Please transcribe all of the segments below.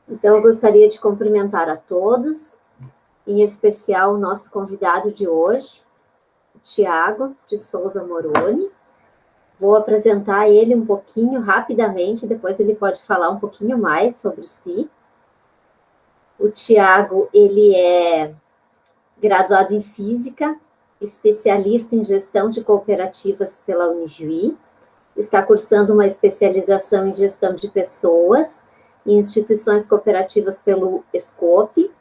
Então, eu gostaria de cumprimentar a todos, em especial o nosso convidado de hoje, o Tiago de Souza Moroni. Vou apresentar ele um pouquinho rapidamente, depois ele pode falar um pouquinho mais sobre si. O Tiago, ele é graduado em Física, especialista em Gestão de Cooperativas pela Unijuí, está cursando uma especialização em Gestão de Pessoas e Instituições Cooperativas pelo Escope,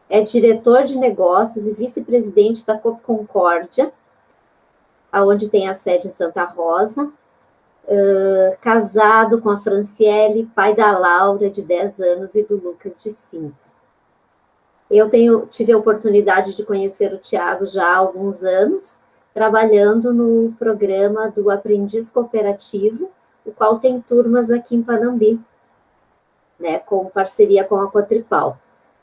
é diretor de negócios e vice-presidente da Coop Concórdia, onde tem a sede em Santa Rosa, casado com a Franciele, pai da Laura, de 10 anos, e do Lucas, de 5. Eu tive a oportunidade de conhecer o Tiago já há alguns anos, trabalhando no programa do Aprendiz Cooperativo, o qual tem turmas aqui em Panambi, né, com parceria com a Cotripal.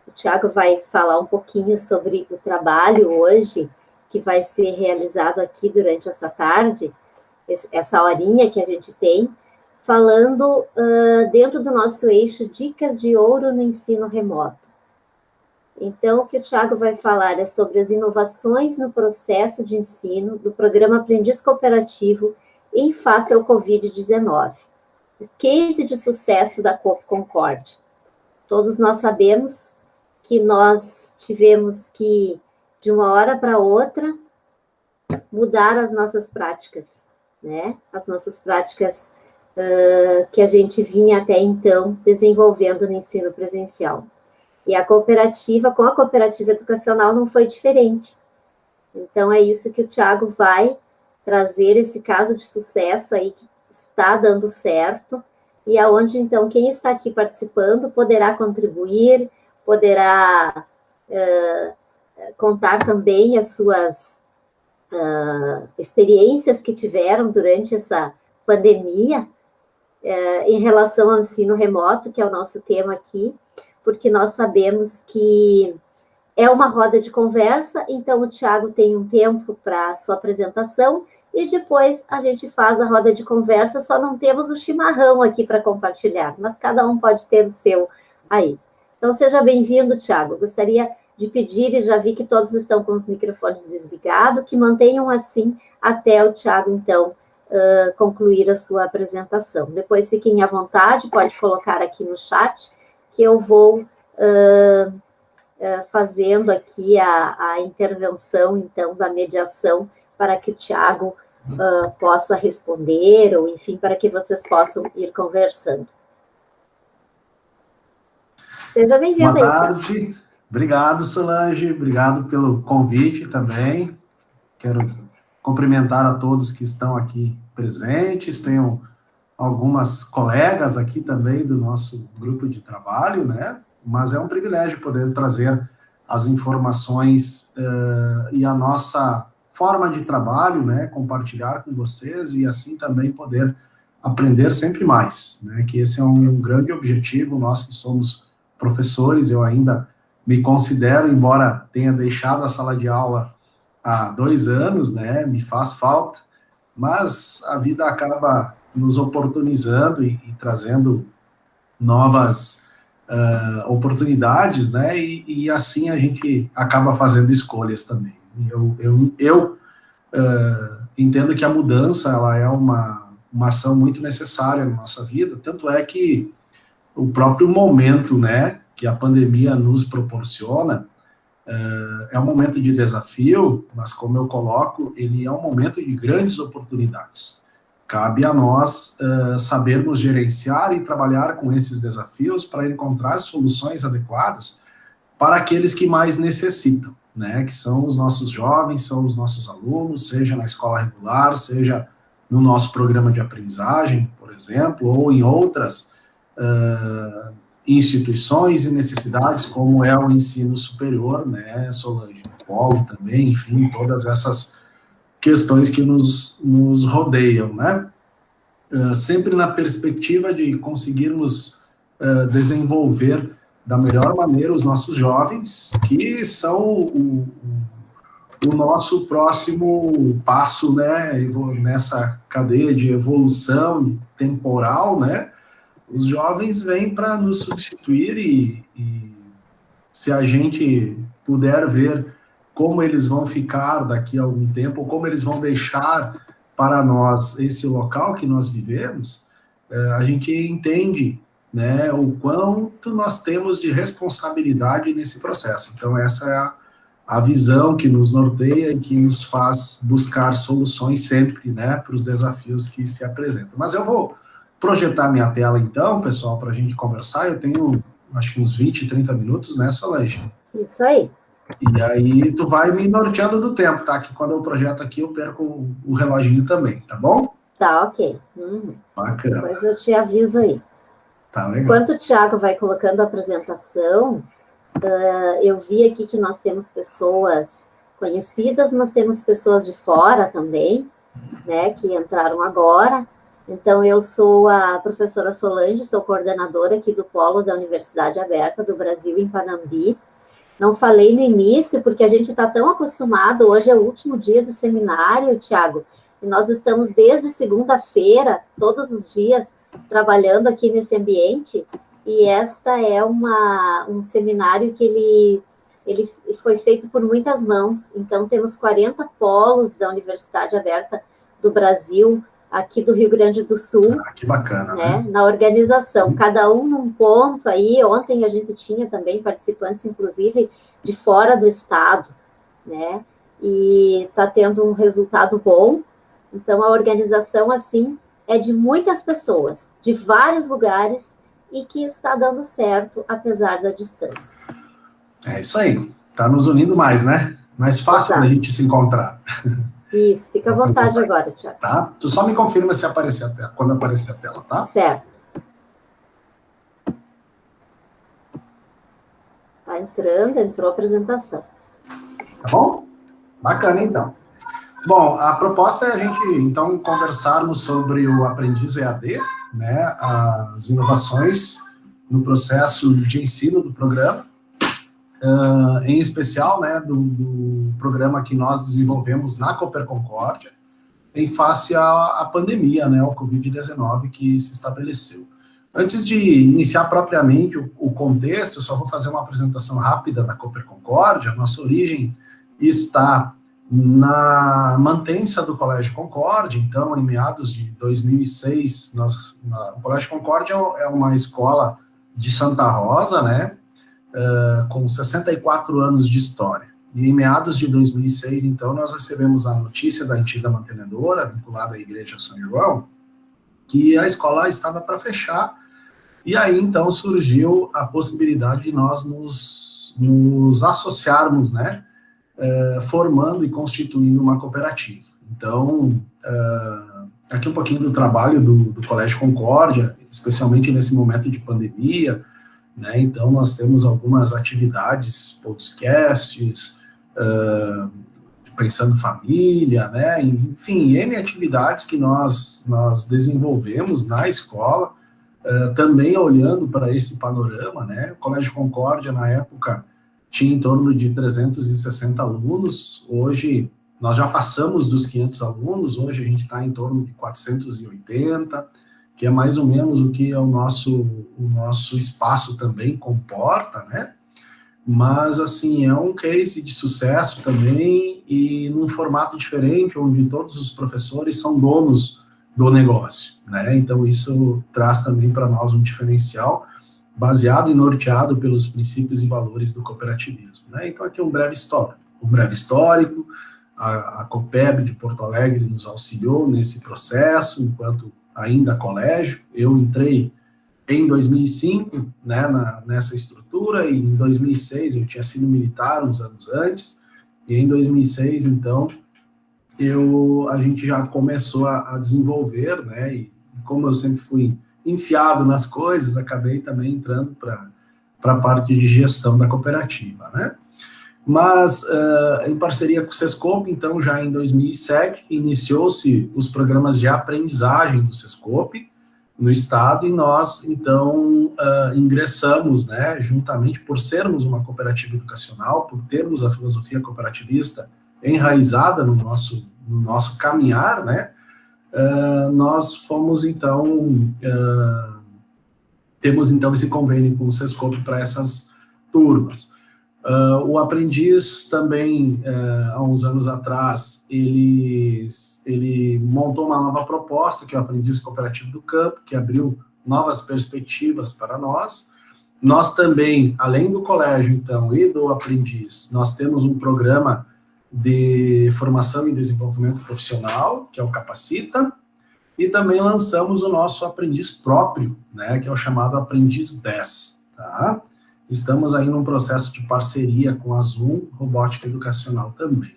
O Tiago vai falar um pouquinho sobre o trabalho hoje, que vai ser realizado aqui durante essa tarde, essa horinha que a gente tem, falando dentro do nosso eixo Dicas de Ouro no Ensino Remoto. Então, o que o Tiago vai falar é sobre as inovações no processo de ensino do programa Aprendiz Cooperativo em face ao Covid-19. O case de sucesso da Coop Concórdia. Todos nós sabemos que nós tivemos que, de uma hora para outra, mudar as nossas práticas, né? As nossas práticas que a gente vinha até então desenvolvendo no ensino presencial. E a cooperativa, com a cooperativa educacional, não foi diferente. Então, é isso que o Tiago vai trazer, esse caso de sucesso aí que está dando certo, e aonde, então, quem está aqui participando poderá contribuir, poderá contar também as suas experiências que tiveram durante essa pandemia em relação ao ensino remoto, que é o nosso tema aqui, porque nós sabemos que é uma roda de conversa, então o Tiago tem um tempo para a sua apresentação, e depois a gente faz a roda de conversa, só não temos o chimarrão aqui para compartilhar, mas cada um pode ter o seu aí. Então, seja bem-vindo, Tiago. Gostaria de pedir, e já vi que todos estão com os microfones desligados, que mantenham assim até o Tiago, então, concluir a sua apresentação. Depois, fiquem à vontade, pode colocar aqui no chat, que eu vou fazendo aqui a intervenção, então, da mediação, para que o Tiago possa responder, ou, enfim, para que vocês possam ir conversando. Seja bem-vindo aí, Tiago. Boa tarde. Obrigado, Solange. Obrigado pelo convite também. Quero cumprimentar a todos que estão aqui presentes. Tenho algumas colegas aqui também do nosso grupo de trabalho, né? Mas é um privilégio poder trazer as informações e a nossa forma de trabalho, né? Compartilhar com vocês e assim também poder aprender sempre mais, né? Que esse é um grande objetivo. Nós que somos professores, eu ainda me considero, embora tenha deixado a sala de aula há 2 anos, né? Me faz falta, mas a vida acaba nos oportunizando e trazendo novas oportunidades, né, e assim a gente acaba fazendo escolhas também. Eu entendo que a mudança, ela é uma ação muito necessária na nossa vida, tanto é que o próprio momento, né, que a pandemia nos proporciona, é um momento de desafio, mas como eu coloco, ele é um momento de grandes oportunidades. Cabe a nós sabermos gerenciar e trabalhar com esses desafios para encontrar soluções adequadas para aqueles que mais necessitam, né? Que são os nossos jovens, são os nossos alunos, seja na escola regular, seja no nosso programa de aprendizagem, por exemplo, ou em outras instituições e necessidades, como é o ensino superior, né, Solange? Polo também, enfim, todas essas questões que nos rodeiam, né? Sempre na perspectiva de conseguirmos desenvolver da melhor maneira os nossos jovens, que são o nosso próximo passo, né, nessa cadeia de evolução temporal, né? Os jovens vêm para nos substituir e se a gente puder ver como eles vão ficar daqui a algum tempo, ou como eles vão deixar para nós esse local que nós vivemos, a gente entende, né, o quanto nós temos de responsabilidade nesse processo. Então, essa é a visão que nos norteia e que nos faz buscar soluções sempre, né, para os desafios que se apresentam. Mas eu vou projetar minha tela, então, pessoal, para a gente conversar. Eu tenho, acho que uns 20, 30 minutos, né, Solange? Isso aí. E aí tu vai me norteando do tempo, tá? Que quando eu projeto aqui, eu perco o reloginho também, tá bom? Tá, ok. Bacana. Depois eu te aviso aí. Tá legal. Enquanto o Thiago vai colocando a apresentação, eu vi aqui que nós temos pessoas conhecidas, mas temos pessoas de fora também, né, que entraram agora. Então, eu sou a professora Solange, sou coordenadora aqui do Polo da Universidade Aberta do Brasil, em Panambi. Não falei no início, porque a gente está tão acostumado, hoje é o último dia do seminário, Thiago, e nós estamos desde segunda-feira, todos os dias, trabalhando aqui nesse ambiente, e esta é um seminário que ele foi feito por muitas mãos. Então, temos 40 polos da Universidade Aberta do Brasil, aqui do Rio Grande do Sul. Que bacana, né? Na organização, cada um num ponto aí. Ontem a gente tinha também participantes, inclusive, de fora do estado, né? E está tendo um resultado bom. Então, a organização, assim, é de muitas pessoas, de vários lugares, e que está dando certo, apesar da distância. É isso aí. Está nos unindo mais, né? Mais fácil da gente se encontrar. Isso, fica à vontade agora, Thiago. Tá? Tu só me confirma se aparecer a tela, quando aparecer a tela, tá? Certo. Tá entrando, entrou a apresentação. Tá bom? Bacana, então. Bom, a proposta é a gente, então, conversarmos sobre o Aprendiz EAD, né, as inovações no processo de ensino do programa, em especial, né, do programa que nós desenvolvemos na Cooper Concórdia, em face à pandemia, né, ao Covid-19 que se estabeleceu. Antes de iniciar propriamente o contexto, eu só vou fazer uma apresentação rápida da Cooper Concórdia. Nossa origem está na mantença do Colégio Concórdia. Então, em meados de 2006, o Colégio Concórdia é uma escola de Santa Rosa, né, com 64 anos de história. E em meados de 2006, então, nós recebemos a notícia da antiga mantenedora, vinculada à Igreja São João, que a escola estava para fechar. E aí, então, surgiu a possibilidade de nós nos associarmos, né, formando e constituindo uma cooperativa. Então, aqui um pouquinho do trabalho do Colégio Concórdia, especialmente nesse momento de pandemia, né? Então, nós temos algumas atividades, podcasts, pensando família, né? Enfim, N atividades que nós desenvolvemos na escola, também olhando para esse panorama, né? O Colégio Concórdia, na época, tinha em torno de 360 alunos. Hoje, nós já passamos dos 500 alunos, hoje a gente está em torno de 480, que é mais ou menos o que o nosso espaço também comporta, né? Mas, assim, é um case de sucesso também e num formato diferente, onde todos os professores são donos do negócio, né? Então, isso traz também para nós um diferencial baseado e norteado pelos princípios e valores do cooperativismo, né? Então, aqui um breve histórico. A Copeb de Porto Alegre nos auxiliou nesse processo, enquanto ainda colégio. Eu entrei em 2005, né, nessa estrutura, e em 2006 eu tinha sido militar uns anos antes, e em 2006, então, a gente já começou a desenvolver, né, e como eu sempre fui enfiado nas coisas, acabei também entrando para a parte de gestão da cooperativa, né. Mas, em parceria com o Sescope, então, já em 2007, iniciou-se os programas de aprendizagem do Sescope no estado, e nós, então, ingressamos, né, juntamente por sermos uma cooperativa educacional, por termos a filosofia cooperativista enraizada no nosso caminhar, né, nós fomos, então, temos, então, esse convênio com o Sescope para essas turmas. O aprendiz também, há uns anos atrás, ele montou uma nova proposta, que é o Aprendiz Cooperativo do Campo, que abriu novas perspectivas para nós. Nós também, além do colégio, então, e do aprendiz, nós temos um programa de formação e desenvolvimento profissional, que é o Capacita, e também lançamos o nosso aprendiz próprio, né, que é o chamado Aprendiz 10, tá? Estamos aí num processo de parceria com a Zoom, Robótica Educacional também.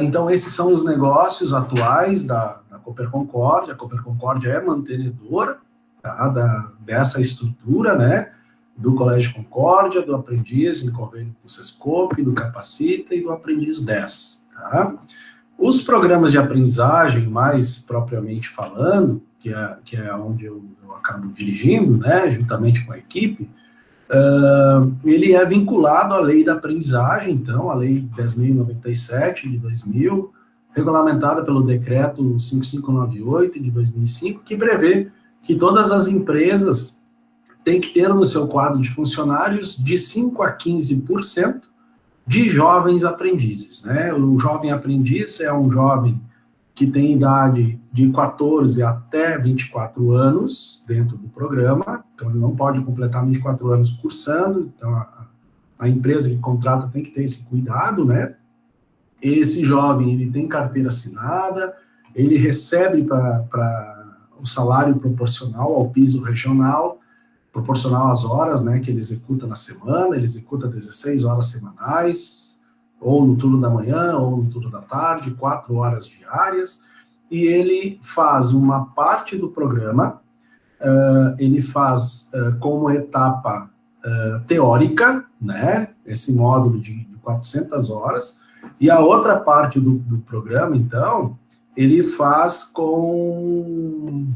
Então, esses são os negócios atuais da Cooper Concórdia. A Cooper Concórdia é mantenedora, tá, dessa estrutura, né, do Colégio Concórdia, do Aprendiz, em convênio com o Sescope, do Capacita e do Aprendiz 10, tá? Os programas de aprendizagem, mais propriamente falando, que é onde eu acabo dirigindo, né, juntamente com a equipe, ele é vinculado à lei da aprendizagem, então, a lei 10.097 de 2000, regulamentada pelo decreto 5598 de 2005, que prevê que todas as empresas têm que ter no seu quadro de funcionários de 5% a 15% de jovens aprendizes, né? O jovem aprendiz é um jovem que tem idade de 14 até 24 anos dentro do programa, então ele não pode completar 24 anos cursando, então a empresa que contrata tem que ter esse cuidado, né? Esse jovem, ele tem carteira assinada, ele recebe para o salário proporcional ao piso regional, proporcional às horas, né, que ele executa na semana, ele executa 16 horas semanais, ou no turno da manhã, ou no turno da tarde, 4 horas diárias, e ele faz uma parte do programa, ele faz como etapa teórica, né, esse módulo de 400 horas, e a outra parte do programa, então, ele faz com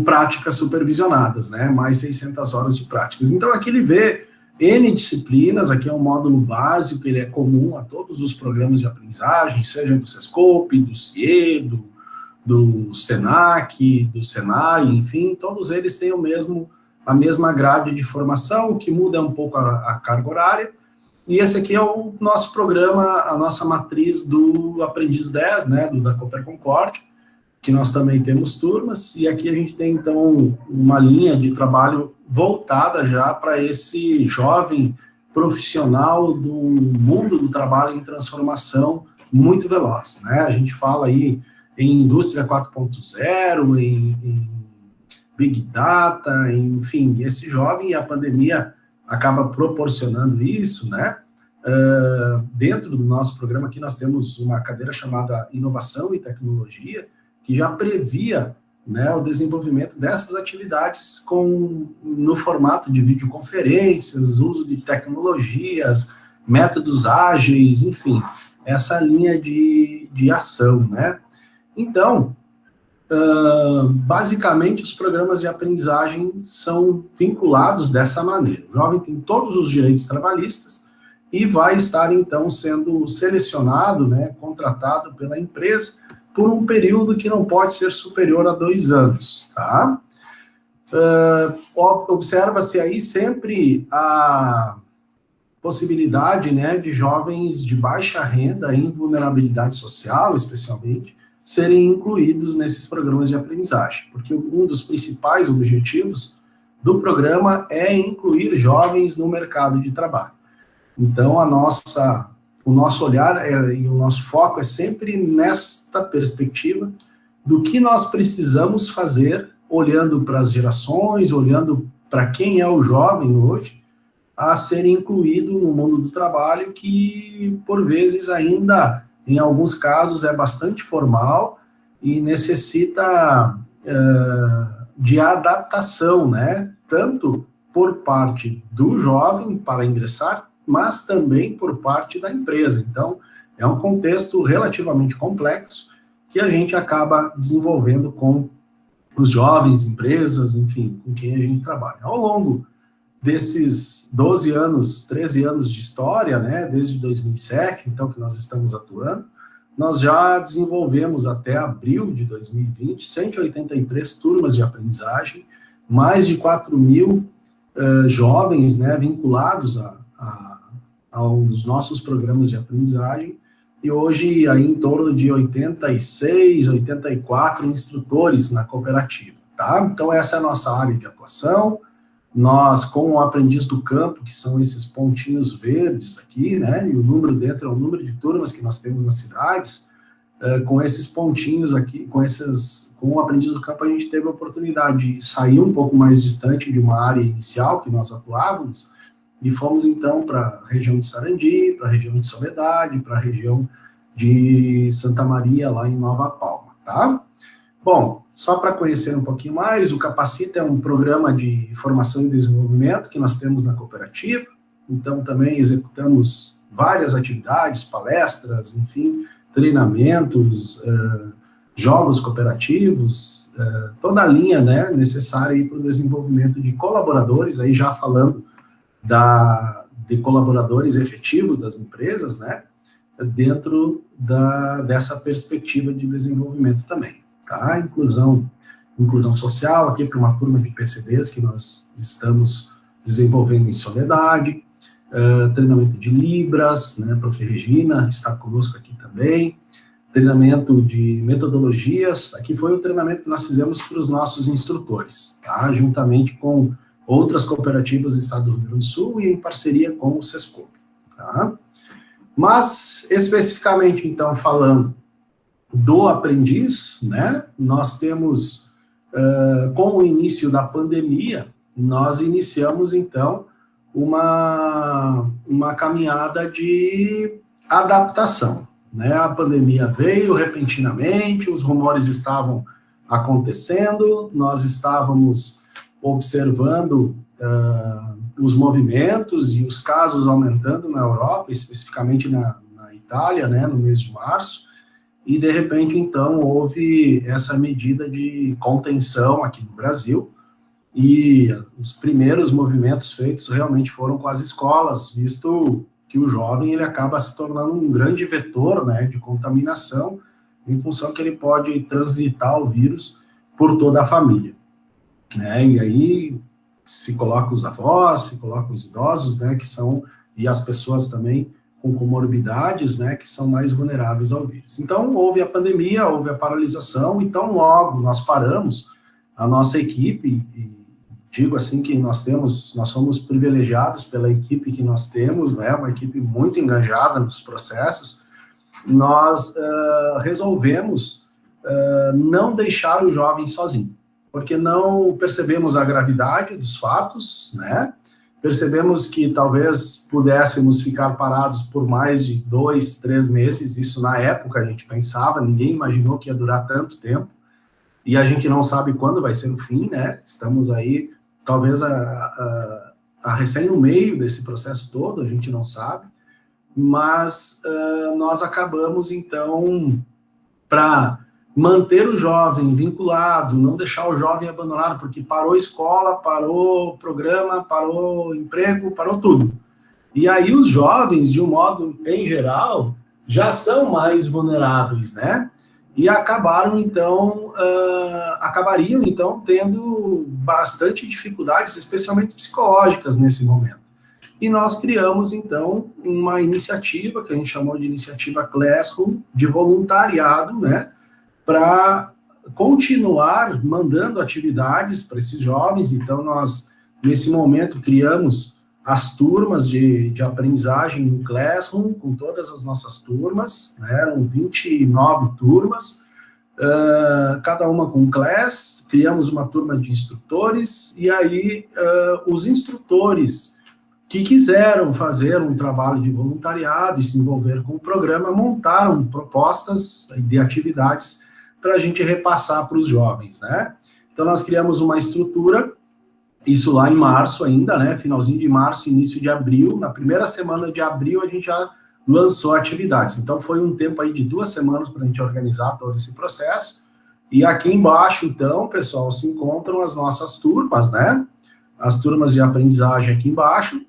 práticas supervisionadas, né, mais 600 horas de práticas. Então, aqui ele vê N disciplinas, aqui é um módulo básico, ele é comum a todos os programas de aprendizagem, seja do Sescope, do CIE, do SENAC, do SENAI, enfim, todos eles têm a mesma grade de formação, o que muda um pouco a carga horária, e esse aqui é o nosso programa, a nossa matriz do Aprendiz 10, né, da Cooper Concórdia, que nós também temos turmas, e aqui a gente tem, então, uma linha de trabalho voltada já para esse jovem profissional do mundo do trabalho em transformação muito veloz, né? A gente fala aí em indústria 4.0, em Big Data, enfim, esse jovem, e a pandemia acaba proporcionando isso, né? Dentro do nosso programa aqui nós temos uma cadeira chamada Inovação e Tecnologia, que já previa, né, o desenvolvimento dessas atividades no formato de videoconferências, uso de tecnologias, métodos ágeis, enfim, essa linha de ação, né? Então, basicamente, os programas de aprendizagem são vinculados dessa maneira. O jovem tem todos os direitos trabalhistas e vai estar, então, sendo selecionado, né, contratado pela empresa por um período que não pode ser superior a 2 anos, tá? Observa-se aí sempre a possibilidade, né, de jovens de baixa renda, em vulnerabilidade social, especialmente, serem incluídos nesses programas de aprendizagem, porque um dos principais objetivos do programa é incluir jovens no mercado de trabalho. Então, o nosso olhar e o nosso foco é sempre nesta perspectiva do que nós precisamos fazer, olhando para as gerações, olhando para quem é o jovem hoje, a ser incluído no mundo do trabalho, que, por vezes, ainda, em alguns casos, é bastante formal e necessita de adaptação, né? Tanto por parte do jovem para ingressar, mas também por parte da empresa. Então, é um contexto relativamente complexo que a gente acaba desenvolvendo com os jovens, empresas, enfim, com quem a gente trabalha. Ao longo desses 12 anos, 13 anos de história, né, desde 2007, então, que nós estamos atuando, nós já desenvolvemos até abril de 2020 183 turmas de aprendizagem mais de 4.000 jovens, né, vinculados aos nossos programas de aprendizagem, e hoje aí em torno de 86, 84 instrutores na cooperativa, tá? Então essa é a nossa área de atuação. Nós, com o aprendiz do campo, que são esses pontinhos verdes aqui, né, e o número dentro é o número de turmas que nós temos nas cidades, com esses pontinhos aqui, com o aprendiz do campo, a gente teve a oportunidade de sair um pouco mais distante de uma área inicial que nós atuávamos, e fomos então para a região de Sarandi, para a região de Soledade, para a região de Santa Maria, lá em Nova Palma, tá? Bom, só para conhecer um pouquinho mais, o Capacita é um programa de formação e desenvolvimento que nós temos na cooperativa, então também executamos várias atividades, palestras, enfim, treinamentos, jogos cooperativos, toda a linha, né, necessária para o desenvolvimento de colaboradores, aí já falando de colaboradores efetivos das empresas, né, dentro dessa perspectiva de desenvolvimento também. Tá? Inclusão social, aqui para uma turma de PCDs que nós estamos desenvolvendo em Soledade, treinamento de Libras, né, Prof. Regina está conosco aqui também, treinamento de metodologias, aqui foi o treinamento que nós fizemos para os nossos instrutores, tá? Juntamente com outras cooperativas do estado do Rio Grande do Sul e em parceria com o Sescope, tá? Mas, especificamente, então, falando do aprendiz, né, nós temos, com o início da pandemia, nós iniciamos, então, uma caminhada de adaptação, né, a pandemia veio repentinamente, os rumores estavam acontecendo, nós estávamos observando os movimentos e os casos aumentando na Europa, especificamente na Itália, né, no mês de março, e, de repente, então, houve essa medida de contenção aqui no Brasil, e os primeiros movimentos feitos realmente foram com as escolas, visto que o jovem ele acaba se tornando um grande vetor, né, de contaminação, em função que ele pode transitar o vírus por toda a família, né, e aí se coloca os avós, se coloca os idosos, né, que são, e as pessoas também com comorbidades, né, que são mais vulneráveis ao vírus. Então, houve a pandemia, houve a paralisação, então logo nós paramos a nossa equipe, e digo assim que nós somos privilegiados pela equipe que nós temos, né, uma equipe muito engajada nos processos, nós resolvemos não deixar o jovem sozinho, porque não percebemos a gravidade dos fatos, né, percebemos que talvez pudéssemos ficar parados por mais de 2, 3 meses, isso na época a gente pensava, ninguém imaginou que ia durar tanto tempo, e a gente não sabe quando vai ser o fim, né, estamos aí, talvez recém no meio desse processo todo, a gente não sabe, mas nós acabamos, então, para manter o jovem vinculado, não deixar o jovem abandonado, porque parou a escola, parou o programa, parou o emprego, parou tudo. E aí os jovens, de um modo em geral, já são mais vulneráveis, né? E acabariam, então, tendo bastante dificuldades, especialmente psicológicas, nesse momento. E nós criamos, então, uma iniciativa, que a gente chamou de Iniciativa Classroom, de voluntariado, né? Para continuar mandando atividades para esses jovens. Então, nós, nesse momento, criamos as turmas de aprendizagem no Classroom, com todas as nossas turmas, né, eram 29 turmas, cada uma com class, criamos uma turma de instrutores, e aí os instrutores que quiseram fazer um trabalho de voluntariado e se envolver com o programa, montaram propostas de atividades para a gente repassar para os jovens, né? Então, nós criamos uma estrutura, isso lá em março ainda, né? Finalzinho de março, início de abril. Na primeira semana de abril, a gente já lançou atividades. Então, foi um tempo aí de 2 semanas para a gente organizar todo esse processo. E aqui embaixo, então, pessoal, se encontram as nossas turmas, né? As turmas de aprendizagem aqui embaixo.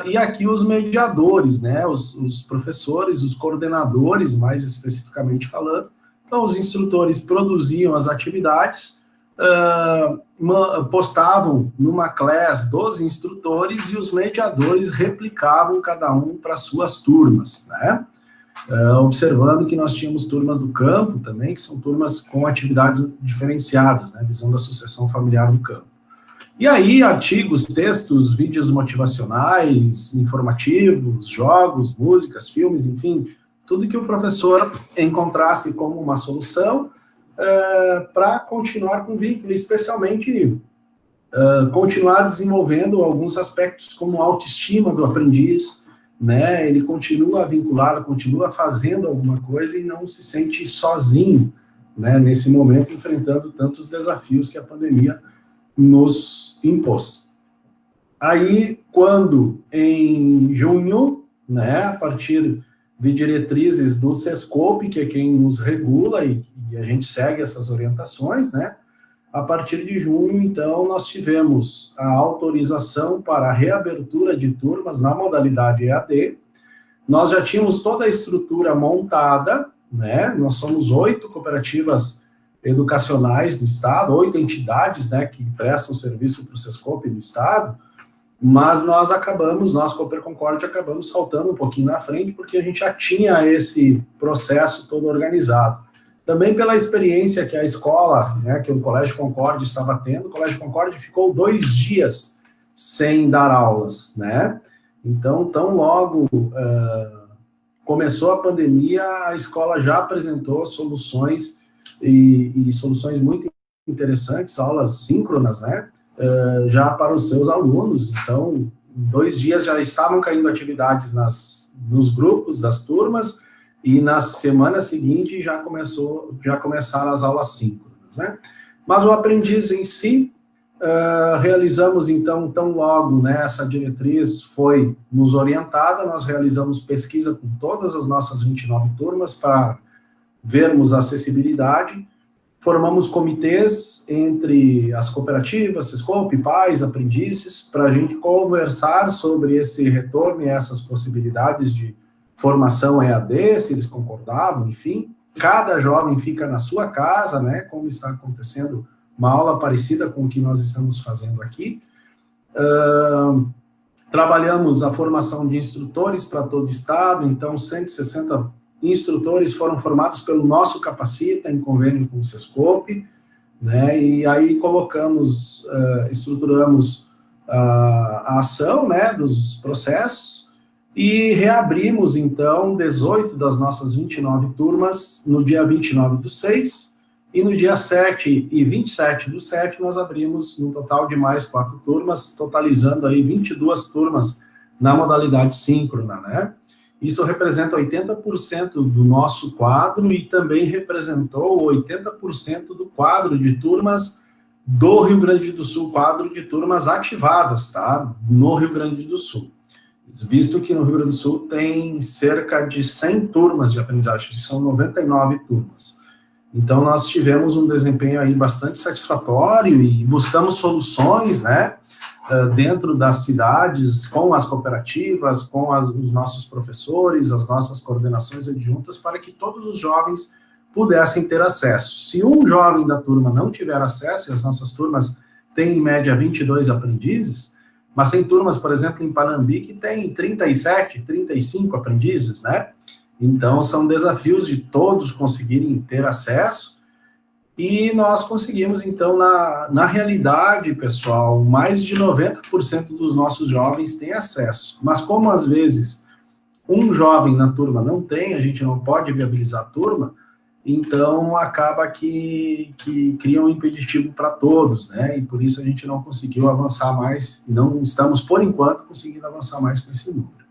E aqui os mediadores, né? Os professores, os coordenadores, mais especificamente falando. Então, os instrutores produziam as atividades, postavam numa class dos instrutores e os mediadores replicavam cada um para suas turmas, né? Observando que nós tínhamos turmas do campo também, que são turmas com atividades diferenciadas, né? Visão da sucessão familiar no campo. E aí, artigos, textos, vídeos motivacionais, informativos, jogos, músicas, filmes, enfim, tudo que o professor encontrasse como uma solução para continuar com o vínculo, especialmente continuar desenvolvendo alguns aspectos como autoestima do aprendiz, né? Ele continua vinculado, continua fazendo alguma coisa e não se sente sozinho, né? Nesse momento, enfrentando tantos desafios que a pandemia nos impôs. Aí, quando em junho, né, a partir de diretrizes do SESCOPE, que é quem nos regula e a gente segue essas orientações, né, a partir de junho, então, nós tivemos a autorização para a reabertura de turmas na modalidade EAD. Nós já tínhamos toda a estrutura montada, né, nós somos 8 cooperativas educacionais no estado, 8 entidades, né, que prestam serviço para o SESCOPE no estado, mas nós, Cooper Concórdia, acabamos saltando um pouquinho na frente, porque a gente já tinha esse processo todo organizado. Também pela experiência que a escola, né, que o Colégio Concórdia estava tendo, o Colégio Concórdia ficou 2 dias sem dar aulas, né? Então, tão logo começou a pandemia, a escola já apresentou soluções e soluções muito interessantes, aulas síncronas, né, já para os seus alunos. Então, em 2 dias já estavam caindo atividades nos grupos das turmas, e na semana seguinte já começaram as aulas síncronas, né. Mas o aprendiz em si, realizamos, então, tão logo, né, essa diretriz foi nos orientada, nós realizamos pesquisa com todas as nossas 29 turmas para vermos a acessibilidade, formamos comitês entre as cooperativas, SESCOPE, pais, aprendizes, para a gente conversar sobre esse retorno e essas possibilidades de formação EAD, se eles concordavam, enfim. Cada jovem fica na sua casa, né, como está acontecendo uma aula parecida com o que nós estamos fazendo aqui. Trabalhamos a formação de instrutores para todo o estado, então 160 instrutores foram formados pelo nosso Capacita, em convênio com o SESCOPE, né, e aí estruturamos a ação, né, dos processos, e reabrimos, então, 18 das nossas 29 turmas no dia 29/6, e no dia 7 e 27/7 nós abrimos um total de mais 4 turmas, totalizando aí 22 turmas na modalidade síncrona, né. Isso representa 80% do nosso quadro e também representou 80% do quadro de turmas do Rio Grande do Sul, quadro de turmas ativadas, tá? No Rio Grande do Sul. Visto que no Rio Grande do Sul tem cerca de 100 turmas de aprendizagem, são 99 turmas. Então, nós tivemos um desempenho aí bastante satisfatório e buscamos soluções, né, dentro das cidades, com as cooperativas, com os nossos professores, as nossas coordenações adjuntas, para que todos os jovens pudessem ter acesso. Se um jovem da turma não tiver acesso, e as nossas turmas têm em média 22 aprendizes, mas tem turmas, por exemplo, em Panambi, que tem 37, 35 aprendizes, né? Então, são desafios de todos conseguirem ter acesso. E nós conseguimos, então, na realidade, pessoal, mais de 90% dos nossos jovens têm acesso. Mas como, às vezes, um jovem na turma não tem, a gente não pode viabilizar a turma, então acaba que cria um impeditivo para todos, né? E por isso a gente não conseguiu avançar mais, e não estamos, por enquanto, conseguindo avançar mais com esse número.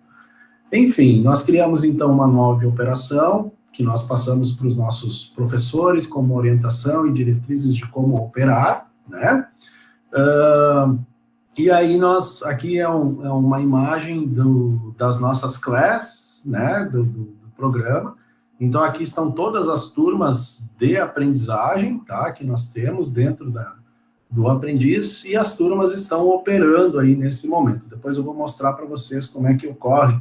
Enfim, nós criamos, então, um manual de operação, que nós passamos para os nossos professores como orientação e diretrizes de como operar, né? E aí aqui é uma imagem das nossas classes, né, do programa. Então, aqui estão todas as turmas de aprendizagem, tá, que nós temos dentro do aprendiz, e as turmas estão operando aí nesse momento. Depois eu vou mostrar para vocês como é que ocorre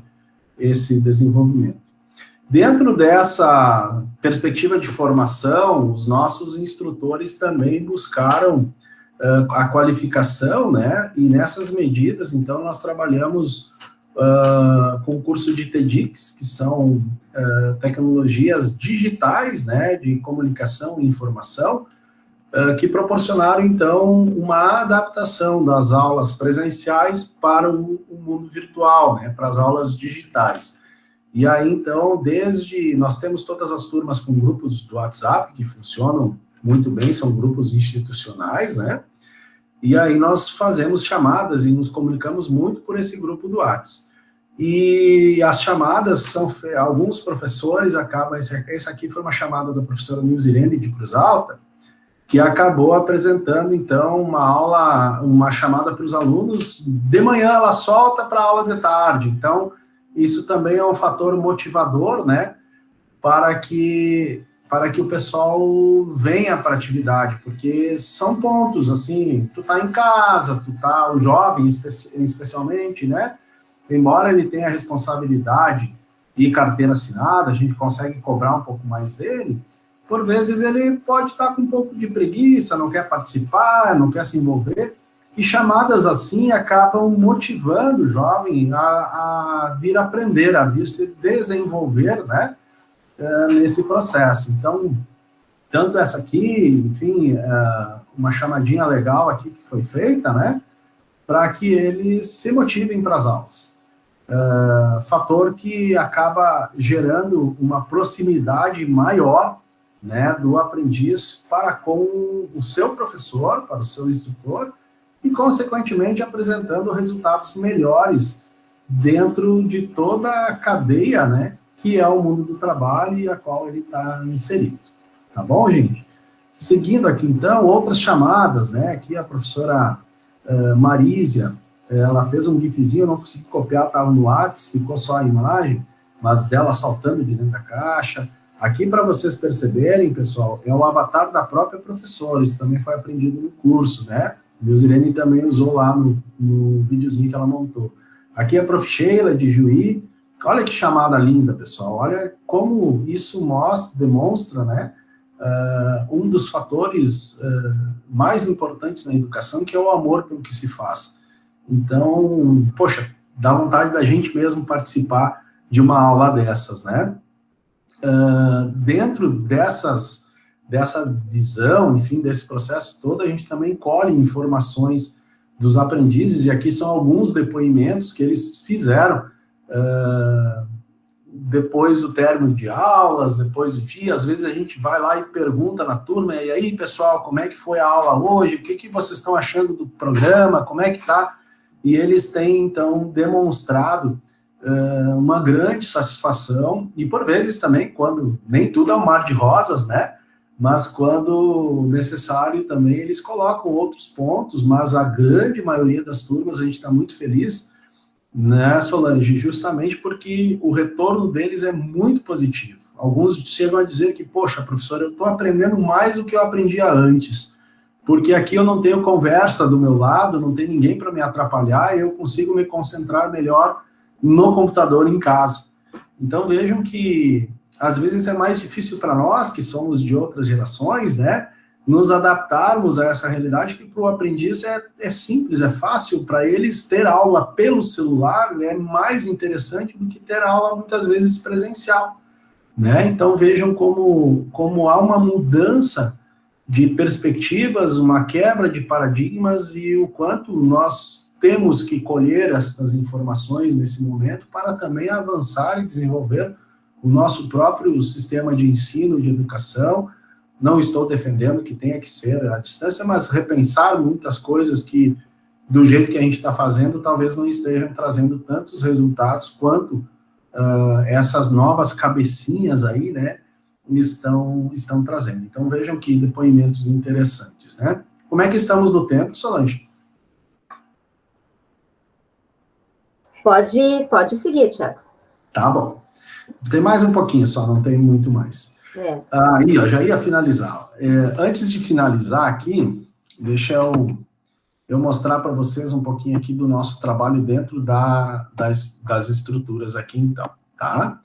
esse desenvolvimento. Dentro dessa perspectiva de formação, os nossos instrutores também buscaram a qualificação, né? E nessas medidas, então, nós trabalhamos com o curso de TEDx, que são tecnologias digitais, né? De comunicação e informação, que proporcionaram, então, uma adaptação das aulas presenciais para o mundo virtual, né? Para as aulas digitais. E aí, então, nós temos todas as turmas com grupos do WhatsApp, que funcionam muito bem, são grupos institucionais, né? E aí nós fazemos chamadas e nos comunicamos muito por esse grupo do WhatsApp. E as chamadas são, alguns professores acabam, esse aqui foi uma chamada da professora Nilzirene de Cruz Alta, que acabou apresentando, então, uma chamada para os alunos, de manhã ela solta para a aula de tarde, então, isso também é um fator motivador, né, para que o pessoal venha para a atividade, porque são pontos, assim, tu tá em casa, o jovem, especialmente, né, embora ele tenha responsabilidade e carteira assinada, a gente consegue cobrar um pouco mais dele, por vezes ele pode estar com um pouco de preguiça, não quer participar, não quer se envolver, e chamadas assim acabam motivando o jovem a vir aprender, a vir se desenvolver, né, nesse processo. Então, tanto essa aqui, enfim, uma chamadinha legal aqui que foi feita, né, para que eles se motivem para as aulas. Fator que acaba gerando uma proximidade maior, né, do aprendiz para com o seu professor, para o seu instrutor, e, consequentemente, apresentando resultados melhores dentro de toda a cadeia, né, que é o mundo do trabalho e a qual ele está inserido. Tá bom, gente? Seguindo aqui, então, outras chamadas, né, aqui a professora Marísia, ela fez um gifzinho, eu não consegui copiar, estava no WhatsApp, ficou só a imagem, mas dela saltando de dentro da caixa. Aqui, para vocês perceberem, pessoal, é o avatar da própria professora, isso também foi aprendido no curso, né? Nilzirene também usou lá no videozinho que ela montou. Aqui é a prof. Sheila, de Juí. Olha que chamada linda, pessoal. Olha como isso demonstra, né, um dos fatores mais importantes na educação, que é o amor pelo que se faz. Então, poxa, dá vontade da gente mesmo participar de uma aula dessas, né? Dentro dessa visão, enfim, desse processo todo, a gente também colhe informações dos aprendizes, e aqui são alguns depoimentos que eles fizeram depois do término de aulas, depois do dia. Às vezes a gente vai lá e pergunta na turma, e aí, pessoal, como é que foi a aula hoje? O que vocês estão achando do programa? Como é que tá? E eles têm, então, demonstrado uma grande satisfação, e por vezes também, quando nem tudo é um mar de rosas, né, mas quando necessário também eles colocam outros pontos, mas a grande maioria das turmas a gente está muito feliz, né, Solange, justamente porque o retorno deles é muito positivo. Alguns chegam a dizer que, poxa, professor, eu estou aprendendo mais do que eu aprendia antes, porque aqui eu não tenho conversa do meu lado, não tem ninguém para me atrapalhar, e eu consigo me concentrar melhor no computador em casa. Então, vejam que, às vezes, é mais difícil para nós, que somos de outras gerações, né, nos adaptarmos a essa realidade, que para o aprendiz é simples, é fácil. Para eles, ter aula pelo celular é mais interessante do que ter aula, muitas vezes, presencial, né? Então, vejam como há uma mudança de perspectivas, uma quebra de paradigmas, e o quanto nós temos que colher essas informações nesse momento para também avançar e desenvolver o nosso próprio sistema de ensino, de educação. Não estou defendendo que tenha que ser à distância, mas repensar muitas coisas que, do jeito que a gente está fazendo, talvez não estejam trazendo tantos resultados quanto essas novas cabecinhas aí, né, estão trazendo. Então, vejam que depoimentos interessantes, né? Como é que estamos no tempo, Solange? Pode seguir, Thiago. Tá bom. Tem mais um pouquinho só, não tem muito mais. Aí, ó, já ia finalizar. Antes de finalizar aqui, deixa eu mostrar para vocês um pouquinho aqui do nosso trabalho dentro das estruturas aqui, então, tá?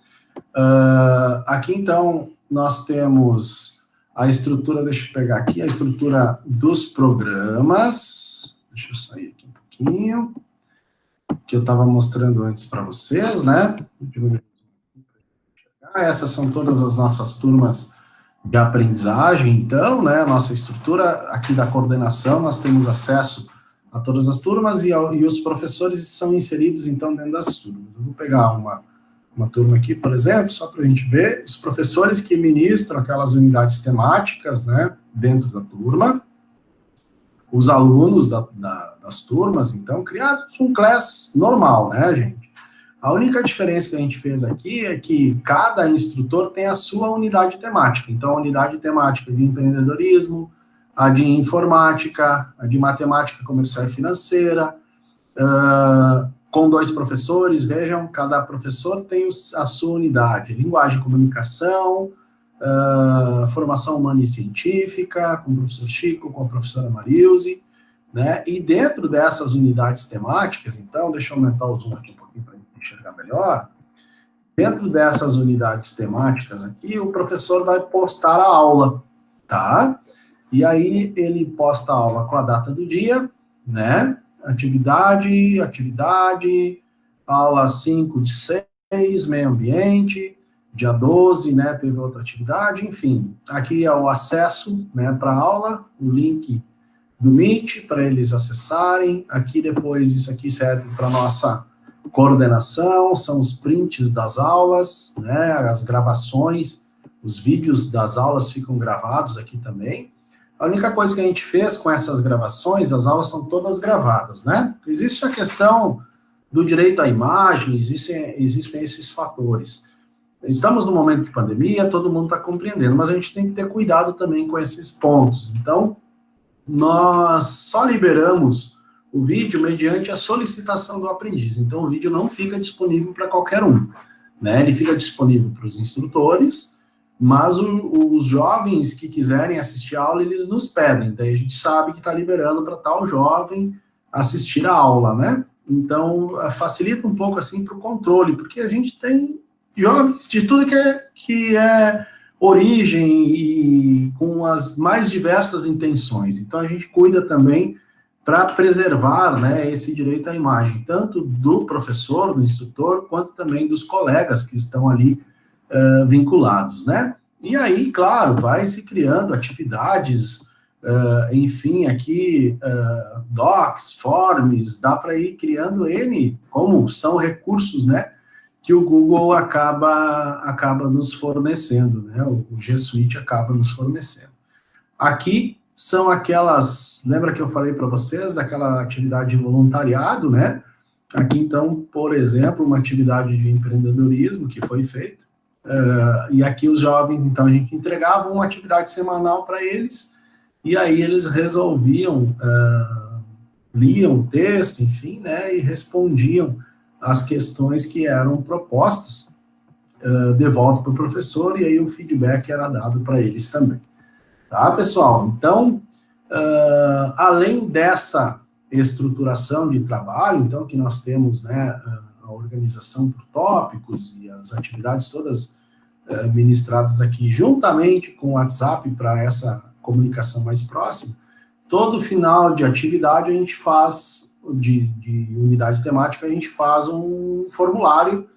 Aqui, então, nós temos a estrutura, deixa eu pegar aqui, a estrutura dos programas. Deixa eu sair aqui um pouquinho, que eu estava mostrando antes para vocês, né? Essas são todas as nossas turmas de aprendizagem, então, né? Nossa estrutura aqui da coordenação, nós temos acesso a todas as turmas e os professores são inseridos, então, dentro das turmas. Eu vou pegar uma turma aqui, por exemplo, só para a gente ver, os professores que ministram aquelas unidades temáticas, né, dentro da turma, os alunos das turmas, então, criados um class normal, né, gente? A única diferença que a gente fez aqui é que cada instrutor tem a sua unidade temática. Então, a unidade temática de empreendedorismo, a de informática, a de matemática comercial e financeira, com 2 professores, vejam, cada professor tem a sua unidade, linguagem e comunicação, formação humana e científica, com o professor Chico, com a professora Marilze, né, e dentro dessas unidades temáticas, então, deixa eu aumentar o zoom aqui um pouquinho para enxergar melhor, dentro dessas unidades temáticas aqui, o professor vai postar a aula, tá? E aí ele posta a aula com a data do dia, né, atividade, aula 5 de 6, meio ambiente, dia 12, né, teve outra atividade, enfim. Aqui é o acesso, né, para a aula, o link do Meet, para eles acessarem. Aqui depois, isso aqui serve para nossa coordenação, são os prints das aulas, né, as gravações, os vídeos das aulas ficam gravados aqui também. A única coisa que a gente fez com essas gravações, as aulas são todas gravadas, né? Existe a questão do direito à imagem, existem esses fatores. Estamos no momento de pandemia, todo mundo está compreendendo, mas a gente tem que ter cuidado também com esses pontos. Então, nós só liberamos o vídeo mediante a solicitação do aprendiz. Então, o vídeo não fica disponível para qualquer um, né? Ele fica disponível para os instrutores, mas os jovens que quiserem assistir a aula, eles nos pedem, daí a gente sabe que está liberando para tal jovem assistir a aula, né? Então, facilita um pouco, assim, para o controle, porque a gente tem jovens de tudo que é origem e com as mais diversas intenções. Então, a gente cuida também para preservar, né, esse direito à imagem, tanto do professor, do instrutor, quanto também dos colegas que estão ali vinculados, né? E aí, claro, vai se criando atividades, enfim, aqui, docs, forms, dá para ir criando N, como são recursos, né, que o Google acaba nos fornecendo, né, o G Suite acaba nos fornecendo. Aqui são aquelas, lembra que eu falei para vocês, daquela atividade de voluntariado, né? Aqui, então, por exemplo, uma atividade de empreendedorismo que foi feita, e aqui os jovens, então, a gente entregava uma atividade semanal para eles, e aí eles resolviam, liam o texto, enfim, né, e respondiam as questões que eram propostas de volta para o professor, e aí o feedback era dado para eles também. Tá, pessoal? Então, além dessa estruturação de trabalho, então, que nós temos, né, a organização por tópicos e as atividades todas ministradas aqui, juntamente com o WhatsApp para essa comunicação mais próxima, todo final de atividade a gente faz, de unidade temática, a gente faz um formulário,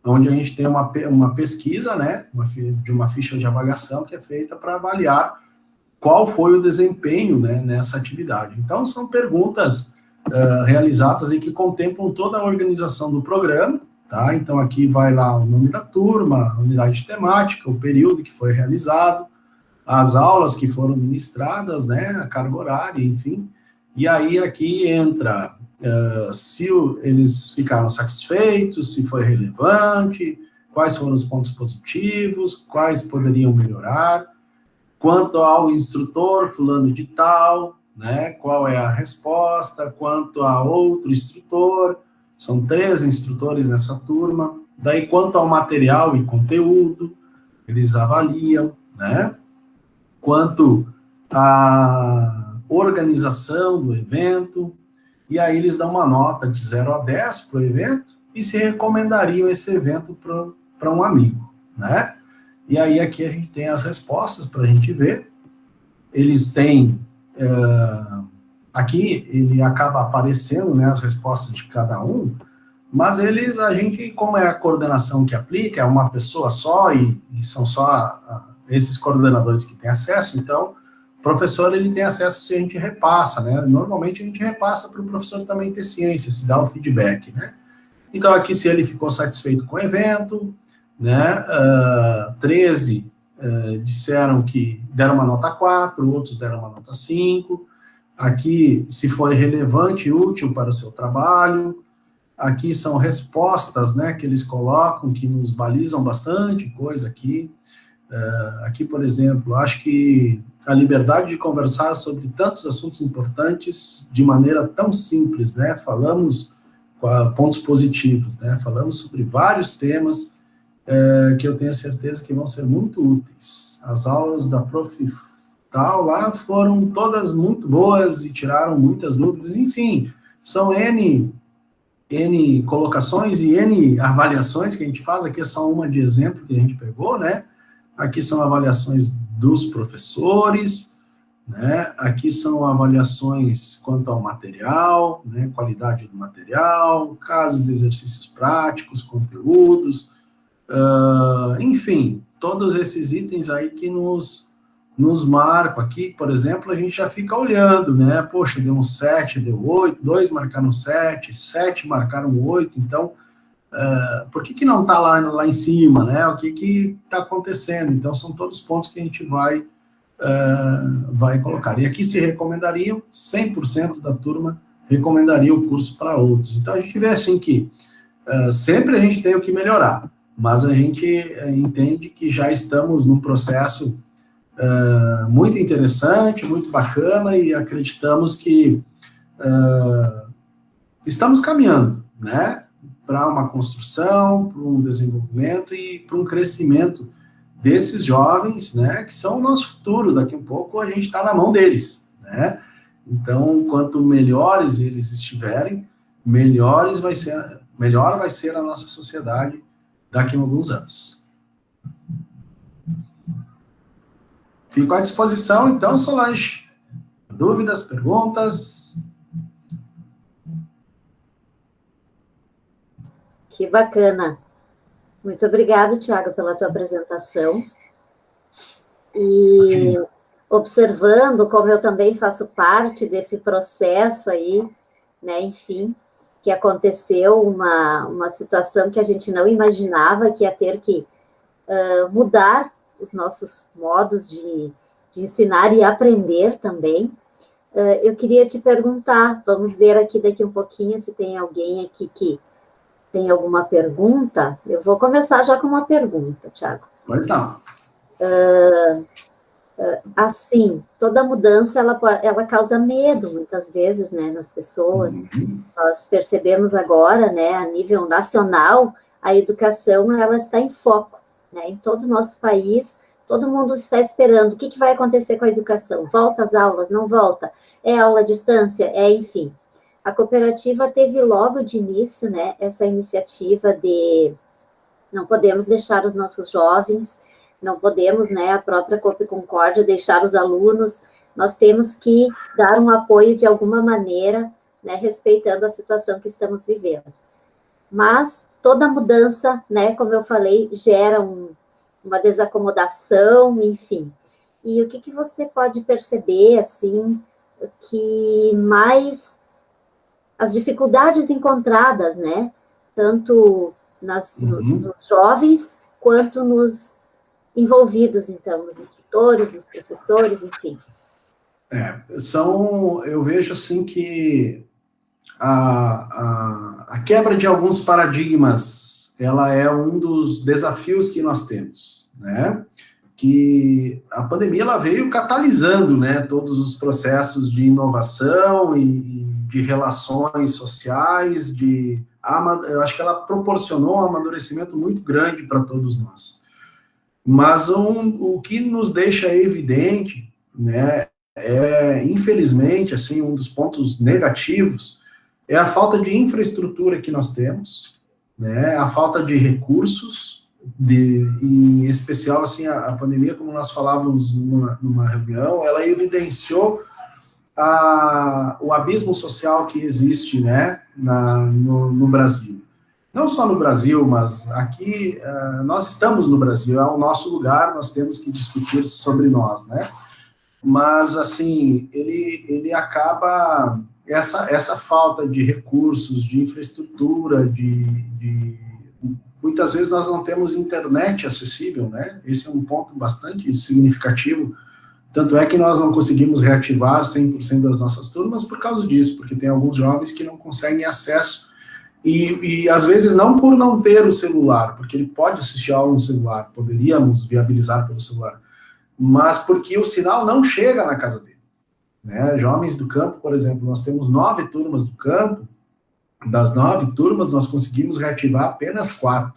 onde a gente tem uma pesquisa, né, de uma ficha de avaliação que é feita para avaliar qual foi o desempenho, né, nessa atividade. Então, são perguntas realizadas e que contemplam toda a organização do programa, tá? Então, aqui vai lá o nome da turma, a unidade temática, o período que foi realizado, as aulas que foram ministradas, né, a carga horária, enfim, e aí aqui entra se eles ficaram satisfeitos, se foi relevante, quais foram os pontos positivos, quais poderiam melhorar, quanto ao instrutor fulano de tal, né, qual é a resposta, quanto a outro instrutor, são 3 instrutores nessa turma, daí quanto ao material e conteúdo, eles avaliam, né, quanto à organização do evento, e aí eles dão uma nota de 0 a 10 para o evento, e se recomendariam esse evento para um amigo, né? E aí aqui a gente tem as respostas para a gente ver. Eles têm, aqui ele acaba aparecendo, né, as respostas de cada um, mas a gente, como é a coordenação que aplica, é uma pessoa só e são só esses coordenadores que têm acesso, então o professor ele tem acesso se a gente repassa, né? Normalmente a gente repassa para o professor também ter ciência, se dá o feedback, né? Então aqui se ele ficou satisfeito com o evento, né? 13 disseram que deram uma nota 4, outros deram uma nota 5. Aqui se foi relevante e útil para o seu trabalho. Aqui são respostas, né, que eles colocam, que nos balizam bastante coisa aqui. Aqui, por exemplo, acho que a liberdade de conversar sobre tantos assuntos importantes de maneira tão simples, né, falamos pontos positivos, né, falamos sobre vários temas que eu tenho certeza que vão ser muito úteis. As aulas da Prof. Tal lá foram todas muito boas e tiraram muitas dúvidas, enfim, são N colocações e N avaliações que a gente faz, aqui é só uma de exemplo que a gente pegou, né? Aqui são avaliações dos professores, né? Aqui são avaliações quanto ao material, né? Qualidade do material, casos e exercícios práticos, conteúdos, enfim, todos esses itens aí que nos marcam aqui, por exemplo, a gente já fica olhando, né, poxa, deu um 7, deu 8, 2 marcaram 7, 7 marcaram 8, então, por que não está lá em cima, né, o que está acontecendo? Então, são todos os pontos que a gente vai colocar. E aqui se recomendariam, 100% da turma recomendaria o curso para outros. Então, a gente vê assim que sempre a gente tem o que melhorar, mas a gente entende que já estamos num processo muito interessante, muito bacana, e acreditamos que estamos caminhando, né, para uma construção, para um desenvolvimento e para um crescimento desses jovens, né, que são o nosso futuro. Daqui a pouco a gente está na mão deles, né, então quanto melhores eles estiverem, melhor vai ser a nossa sociedade daqui a alguns anos. Fico à disposição, então, Solange. Dúvidas, perguntas? Que bacana. Muito obrigado, Tiago, pela tua apresentação. E observando como eu também faço parte desse processo aí, né, enfim, que aconteceu uma situação que a gente não imaginava que ia ter que mudar os nossos modos de ensinar e aprender também. Eu queria te perguntar, vamos ver aqui daqui um pouquinho se tem alguém aqui que tem alguma pergunta. Eu vou começar já com uma pergunta, Tiago. Pois não. Assim, toda mudança, ela causa medo, muitas vezes, né, nas pessoas. Nós percebemos agora, né, a nível nacional, a educação, ela está em foco, né, em todo o nosso país, todo mundo está esperando o que vai acontecer com a educação. Volta às aulas, não volta? É aula à distância? Enfim. A cooperativa teve logo de início, né, essa iniciativa de não podemos deixar os nossos jovens, não podemos, né, a própria Coop Concórdia, deixar os alunos, nós temos que dar um apoio de alguma maneira, né, respeitando a situação que estamos vivendo. Mas toda mudança, né, como eu falei, gera uma desacomodação, enfim. E o que você pode perceber, assim, que mais as dificuldades encontradas, né, tanto nos jovens, quanto nos envolvidos, então, nos instrutores, nos professores, enfim. Eu vejo, assim, que a quebra de alguns paradigmas, ela é um dos desafios que nós temos, né? Que a pandemia, ela veio catalisando, né, todos os processos de inovação e de relações sociais, eu acho que ela proporcionou um amadurecimento muito grande para todos nós. Mas o que nos deixa evidente, né, infelizmente, assim, um dos pontos negativos é a falta de infraestrutura que nós temos, né, a falta de recursos, em especial, assim, a pandemia, como nós falávamos numa reunião, ela evidenciou o abismo social que existe, né, no Brasil. Não só no Brasil, mas aqui, nós estamos no Brasil, é o nosso lugar, nós temos que discutir sobre nós, né? Mas, assim, ele acaba, essa falta de recursos, de infraestrutura, muitas vezes nós não temos internet acessível, né? Esse é um ponto bastante significativo. Tanto é que nós não conseguimos reativar 100% das nossas turmas por causa disso, porque tem alguns jovens que não conseguem acesso, e às vezes não por não ter o celular, porque ele pode assistir aula no celular, poderíamos viabilizar pelo celular, mas porque o sinal não chega na casa dele, né? Jovens do campo, por exemplo, nós temos 9 turmas do campo, das 9 turmas nós conseguimos reativar apenas 4,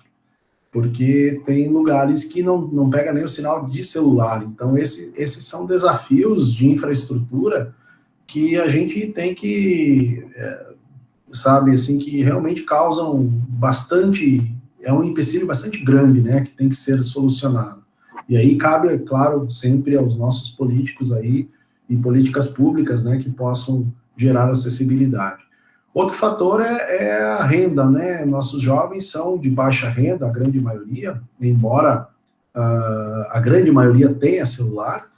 porque tem lugares que não pega nem o sinal de celular. Então, esses são desafios de infraestrutura que a gente tem que, sabe, assim, que realmente causam bastante, é um empecilho bastante grande, né, que tem que ser solucionado. E aí cabe, é claro, sempre aos nossos políticos aí, e políticas públicas, né, que possam gerar acessibilidade. Outro fator é a renda, né? Nossos jovens são de baixa renda, a grande maioria, embora a grande maioria tenha celular,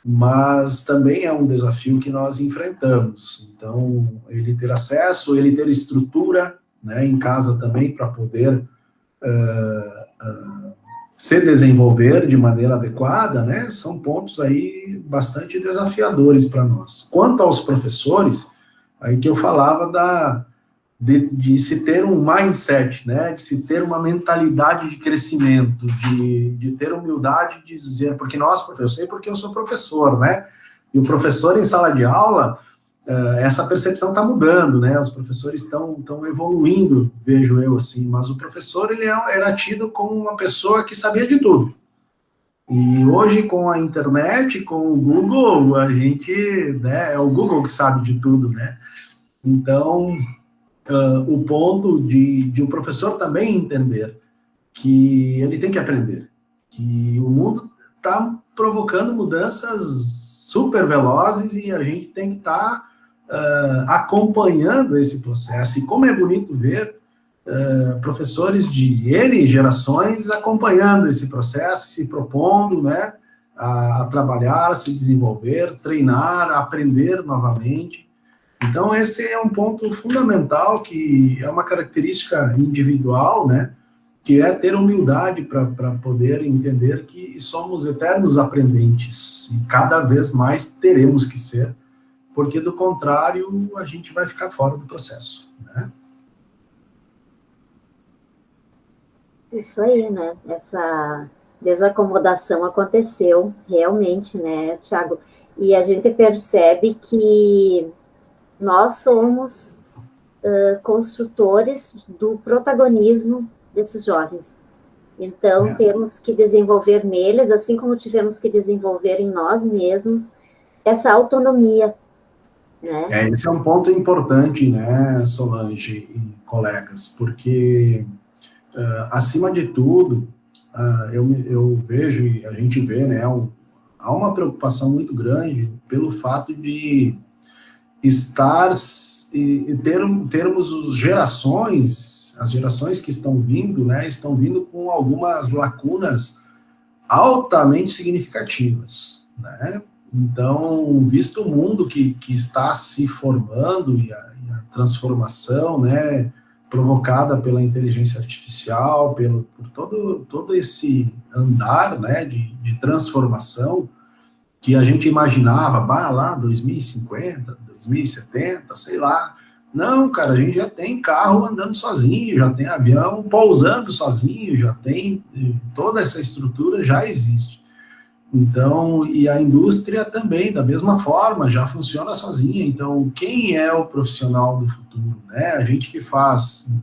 mas também é um desafio que nós enfrentamos. Então, ele ter acesso, ele ter estrutura, né, em casa também para poder se desenvolver de maneira adequada, né, são pontos aí bastante desafiadores para nós. Quanto aos professores, aí que eu falava de se ter um mindset, né, de se ter uma mentalidade de crescimento, de ter humildade de dizer, porque eu sei porque eu sou professor, né, e o professor em sala de aula, essa percepção está mudando, né, os professores estão evoluindo, vejo eu assim, mas o professor, ele era tido como uma pessoa que sabia de tudo. E hoje, com a internet, com o Google, a gente, né, é o Google que sabe de tudo, né? Então, o ponto de o professor também entender que ele tem que aprender, que o mundo está provocando mudanças super velozes e a gente tem que estar acompanhando esse processo. E como é bonito ver professores de N gerações acompanhando esse processo, se propondo, né, a trabalhar, a se desenvolver, treinar, aprender novamente. Então, esse é um ponto fundamental, que é uma característica individual, né, que é ter humildade para poder entender que somos eternos aprendentes, e cada vez mais teremos que ser, porque, do contrário, a gente vai ficar fora do processo, né? Isso aí, né? Essa desacomodação aconteceu realmente, né, Tiago? E a gente percebe que nós somos construtores do protagonismo desses jovens. Então, temos que desenvolver neles, assim como tivemos que desenvolver em nós mesmos, essa autonomia, né? Esse é um ponto importante, né, Solange e colegas, porque, acima de tudo, eu vejo, e a gente vê, né, há uma preocupação muito grande pelo fato de estar e termos as gerações que estão vindo, né, estão vindo com algumas lacunas altamente significativas, né? Então, visto o mundo que está se formando e a transformação, né, provocada pela inteligência artificial, por todo esse andar, né, de transformação, que a gente imaginava, lá, 2050, 2070, sei lá. Não, cara, a gente já tem carro andando sozinho, já tem avião pousando sozinho, já tem, toda essa estrutura já existe. Então, e a indústria também, da mesma forma, já funciona sozinha. Então, quem é o profissional do futuro, né? A gente que faz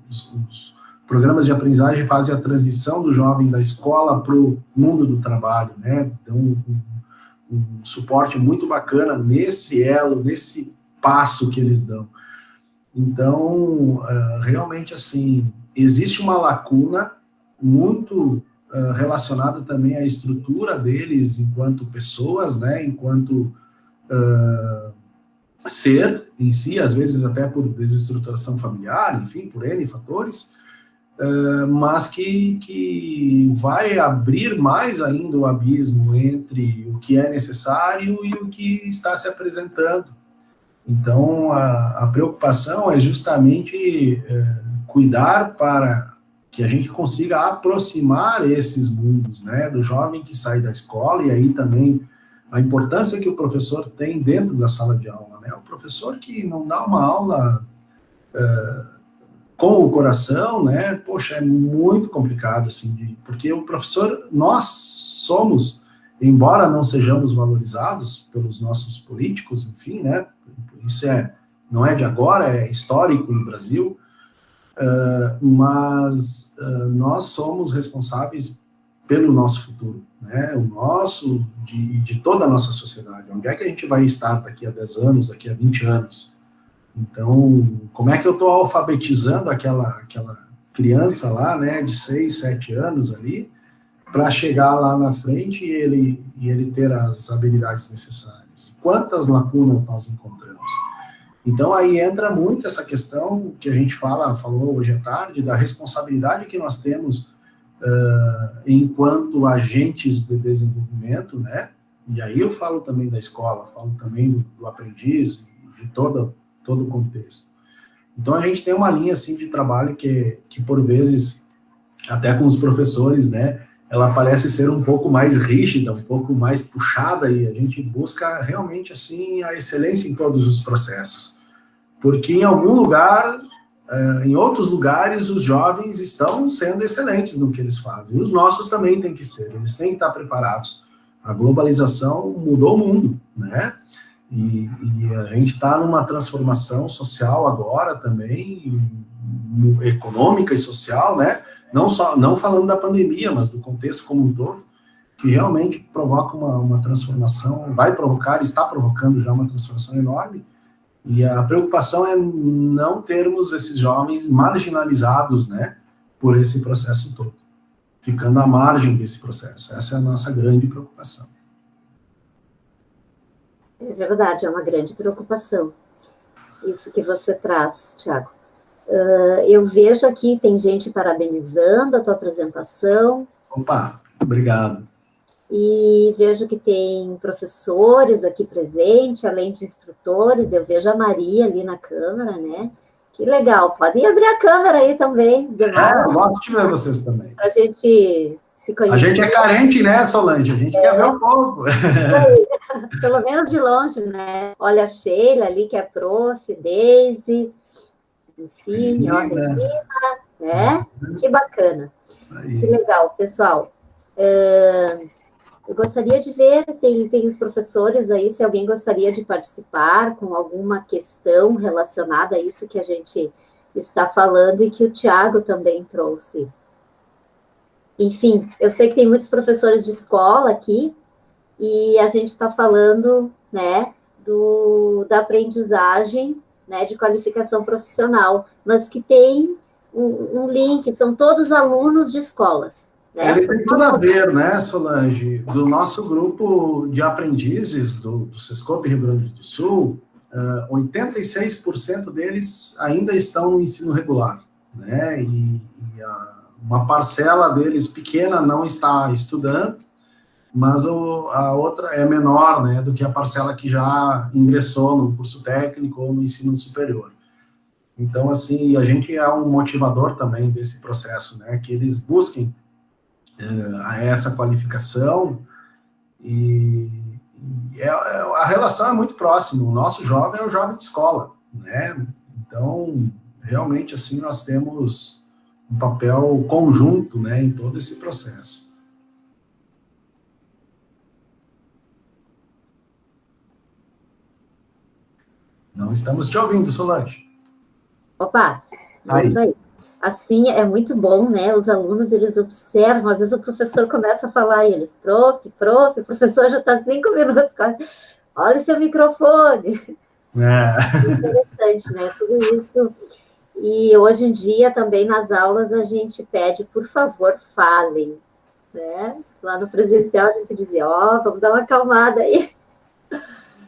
os programas de aprendizagem, fazem a transição do jovem da escola para o mundo do trabalho, né? Então, um suporte muito bacana nesse elo, nesse passo que eles dão. Então, realmente, assim, existe uma lacuna muito relacionada também à estrutura deles enquanto pessoas, né, enquanto ser em si, às vezes até por desestruturação familiar, enfim, por N fatores, mas que vai abrir mais ainda o abismo entre o que é necessário e o que está se apresentando. Então, a preocupação é justamente cuidar para que a gente consiga aproximar esses mundos, né, do jovem que sai da escola, e aí também a importância que o professor tem dentro da sala de aula, né, o professor que não dá uma aula com o coração, né, poxa, é muito complicado, assim, porque o professor, nós somos, embora não sejamos valorizados pelos nossos políticos, enfim, né, isso não é de agora, é histórico no Brasil, mas nós somos responsáveis pelo nosso futuro, né, o nosso, de toda a nossa sociedade. Onde é que a gente vai estar daqui a 10 anos, daqui a 20 anos? Então, como é que eu estou alfabetizando aquela criança lá, né, de 6, 7 anos ali, para chegar lá na frente e ele ter as habilidades necessárias? Quantas lacunas nós encontramos? Então, aí entra muito essa questão que a gente falou hoje à tarde, da responsabilidade que nós temos enquanto agentes de desenvolvimento, né? E aí eu falo também da escola, falo também do aprendiz, de todo o contexto. Então, a gente tem uma linha, assim, de trabalho que por vezes, até com os professores, né, ela parece ser um pouco mais rígida, um pouco mais puxada, e a gente busca realmente, assim, a excelência em todos os processos. Porque em algum lugar, em outros lugares, os jovens estão sendo excelentes no que eles fazem. E os nossos também têm que ser, eles têm que estar preparados. A globalização mudou o mundo, né? E a gente está numa transformação social agora também, econômica e social, né? Não falando da pandemia, mas do contexto como um todo, que realmente provoca uma transformação, está provocando já uma transformação enorme, e a preocupação é não termos esses jovens marginalizados, né, por esse processo todo, ficando à margem desse processo. Essa é a nossa grande preocupação. É verdade, é uma grande preocupação, isso que você traz, Tiago. Eu vejo aqui, tem gente parabenizando a tua apresentação. Opa, obrigado. E vejo que tem professores aqui presentes, além de instrutores, eu vejo a Maria ali na câmera, né? Que legal, podem abrir a câmera aí também, os demais. Eu gosto de ver vocês também. Para a gente se conhecer. A gente é carente, né, Solange? A gente quer ver o povo. Pelo menos de longe, né? Olha a Sheila ali, que é prof, Daisy, enfim, ó, Regina, né? Que bacana. Isso aí. Que legal, pessoal. Eu gostaria de ver, tem os professores aí, se alguém gostaria de participar com alguma questão relacionada a isso que a gente está falando e que o Tiago também trouxe. Enfim, eu sei que tem muitos professores de escola aqui, e a gente está falando, né, da aprendizagem, né, de qualificação profissional, mas que tem um link, são todos alunos de escolas. Né? Ele tem tudo a ver, né, Solange? Do nosso grupo de aprendizes do Sescope Rio Grande do Sul, 86% deles ainda estão no ensino regular, né? E uma parcela deles pequena não está estudando, mas a outra é menor, né, do que a parcela que já ingressou no curso técnico ou no ensino superior. Então, assim, a gente é um motivador também desse processo, né, que eles busquem essa qualificação, e a relação é muito próxima. O nosso jovem é o jovem de escola, né? Então, realmente, assim, nós temos um papel conjunto, né, em todo esse processo. Não estamos te ouvindo, Solange. Opa, é isso aí. Assim, é muito bom, né? Os alunos, eles observam, às vezes o professor começa a falar e eles, prof, o professor já está 5 minutos quase, olha o seu microfone. É interessante, né? Tudo isso. E hoje em dia, também nas aulas, a gente pede, por favor, falem, né? Lá no presencial, a gente dizia, ó, vamos dar uma acalmada aí.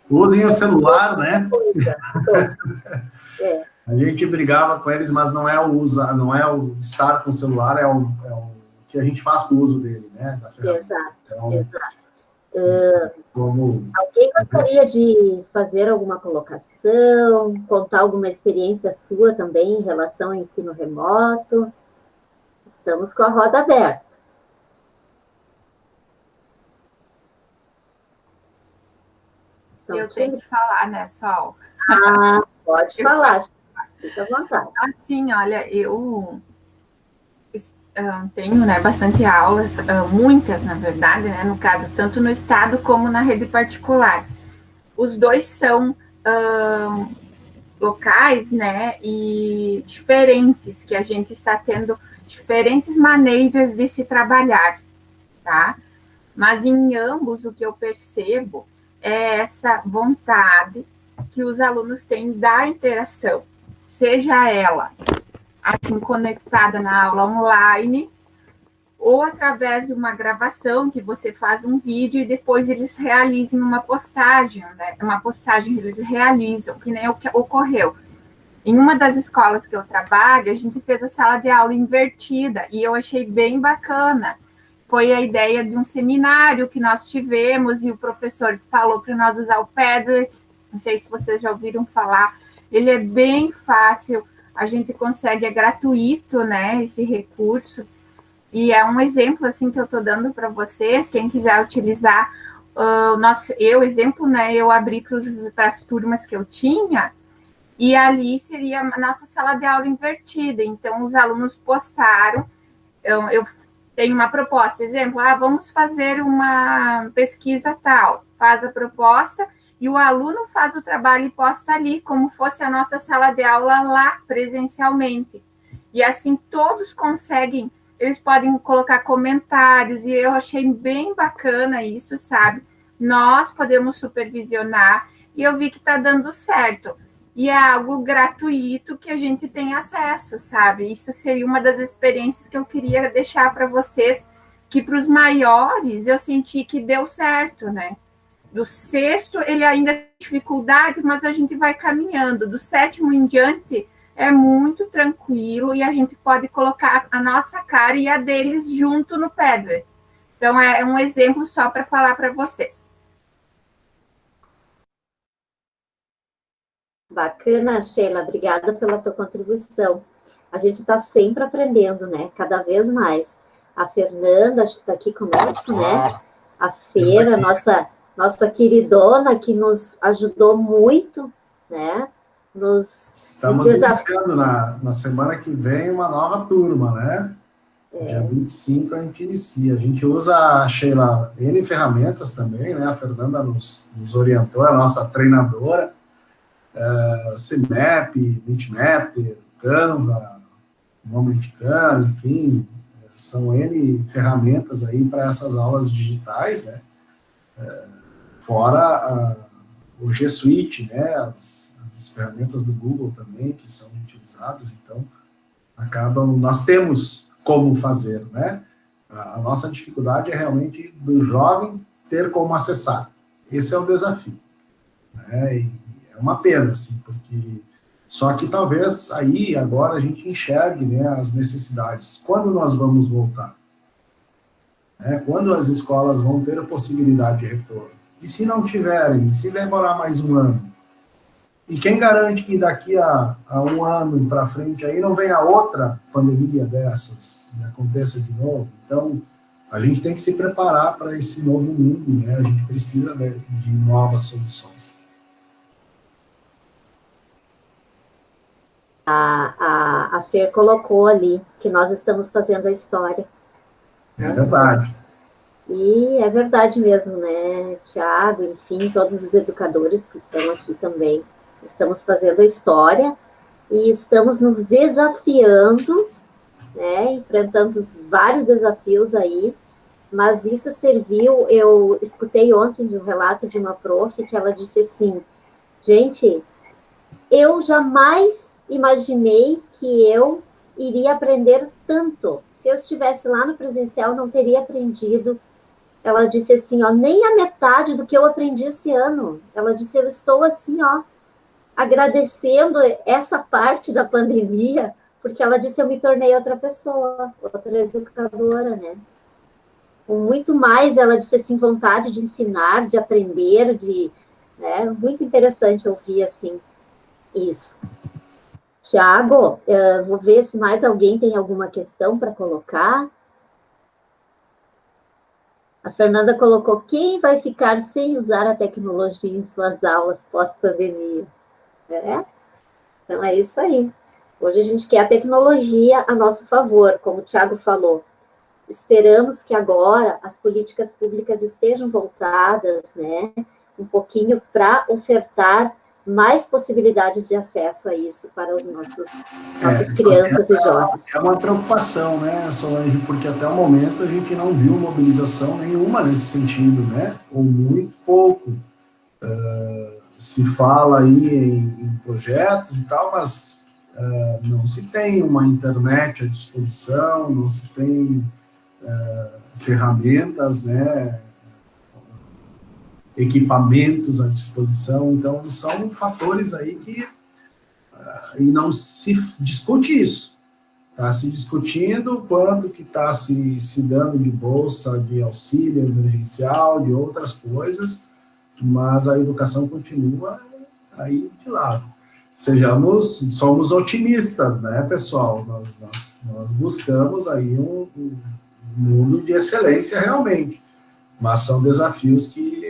Usem o celular, né? É. A gente brigava com eles, mas não é o estar com o celular, é o que a gente faz com o uso dele, né? Da ferramenta. Exato, Então, exato. como... Alguém gostaria de fazer alguma colocação, contar alguma experiência sua também em relação ao ensino remoto? Estamos com a roda aberta. Então, eu tenho que falar, né, Sol? Pode falar, fica à vontade. Assim, olha, eu tenho, né, bastante aulas, muitas, na verdade, né, no caso, tanto no estado como na rede particular. Os dois são locais, né, e diferentes, que a gente está tendo diferentes maneiras de se trabalhar, tá? Mas em ambos, o que eu percebo é essa vontade que os alunos têm da interação, seja ela assim conectada na aula online ou através de uma gravação que você faz um vídeo e depois eles realizem uma postagem, né? Uma postagem que eles realizam, que nem o que ocorreu. Em uma das escolas que eu trabalho, a gente fez a sala de aula invertida e eu achei bem bacana. Foi a ideia de um seminário que nós tivemos e o professor falou para nós usar o Padlet. Não sei se vocês já ouviram falar. Ele é bem fácil, a gente consegue, é gratuito, né, esse recurso. E é um exemplo, assim, que eu estou dando para vocês, quem quiser utilizar, exemplo, né, eu abri para as turmas que eu tinha, e ali seria a nossa sala de aula invertida. Então, os alunos postaram, eu tenho uma proposta, exemplo, vamos fazer uma pesquisa tal, faz a proposta, e o aluno faz o trabalho e posta ali, como fosse a nossa sala de aula lá, presencialmente. E assim, todos conseguem, eles podem colocar comentários, e eu achei bem bacana isso, sabe? Nós podemos supervisionar, e eu vi que está dando certo. E é algo gratuito que a gente tem acesso, sabe? Isso seria uma das experiências que eu queria deixar para vocês, que para os maiores eu senti que deu certo, né? Do sexto, ele ainda tem dificuldade, mas a gente vai caminhando. Do sétimo em diante, é muito tranquilo e a gente pode colocar a nossa cara e a deles junto no Padlet. Então, é um exemplo só para falar para vocês. Bacana, Sheila, obrigada pela tua contribuição. A gente está sempre aprendendo, né? Cada vez mais. A Fernanda, acho que está aqui conosco, né? A Feira, nossa queridona, que nos ajudou muito, né? Estamos iniciando na semana que vem uma nova turma, né? Dia 25 a gente inicia. A gente usa, Sheila, N ferramentas também, né? A Fernanda nos orientou, é a nossa treinadora. CMap, Bitmapper, Canva, MomentCam, enfim, são N ferramentas aí para essas aulas digitais, né? Fora o G Suite, né? As ferramentas do Google também, que são utilizadas, então, nós temos como fazer, né? A nossa dificuldade é realmente do jovem ter como acessar. Esse é o desafio, né? E é uma pena, assim, porque só que talvez aí, agora, a gente enxergue, né, as necessidades. Quando nós vamos voltar? Né? Quando as escolas vão ter a possibilidade de retorno? E se não tiverem? Se demorar mais um ano? E quem garante que daqui a um ano para frente aí não venha outra pandemia dessas, né, aconteça de novo? Então, a gente tem que se preparar para esse novo mundo, né? A gente precisa de novas soluções. A Fer colocou ali que nós estamos fazendo a história. É verdade. E é verdade mesmo, né, Tiago, enfim, todos os educadores que estão aqui também. Estamos fazendo a história e estamos nos desafiando, né, enfrentando vários desafios aí, mas isso serviu, eu escutei ontem de um relato de uma prof que ela disse assim, gente, eu jamais imaginei que eu iria aprender tanto. Se eu estivesse lá no presencial, não teria aprendido. Ela disse assim, ó, nem a metade do que eu aprendi esse ano. Ela disse, eu estou assim, ó, agradecendo essa parte da pandemia, porque ela disse, eu me tornei outra pessoa, outra educadora, né? Com muito mais, ela disse assim, vontade de ensinar, de aprender, né? Muito interessante ouvir, assim, isso. Tiago, vou ver se mais alguém tem alguma questão para colocar. A Fernanda colocou, quem vai ficar sem usar a tecnologia em suas aulas pós-pandemia? Então é isso aí. Hoje a gente quer a tecnologia a nosso favor, como o Tiago falou. Esperamos que agora as políticas públicas estejam voltadas, né, um pouquinho para ofertar mais possibilidades de acesso a isso para os nossas crianças e jovens. É uma preocupação, né, Solange, porque até o momento a gente não viu mobilização nenhuma nesse sentido, né, ou muito pouco. Se fala aí em projetos e tal, mas não se tem uma internet à disposição, não se tem ferramentas, né, equipamentos à disposição, então são fatores aí que e não se discute isso. Está se discutindo quanto que está se dando de bolsa, de auxílio emergencial, de outras coisas, mas a educação continua aí de lado. Somos otimistas, né, pessoal? Nós buscamos aí um mundo de excelência realmente, mas são desafios que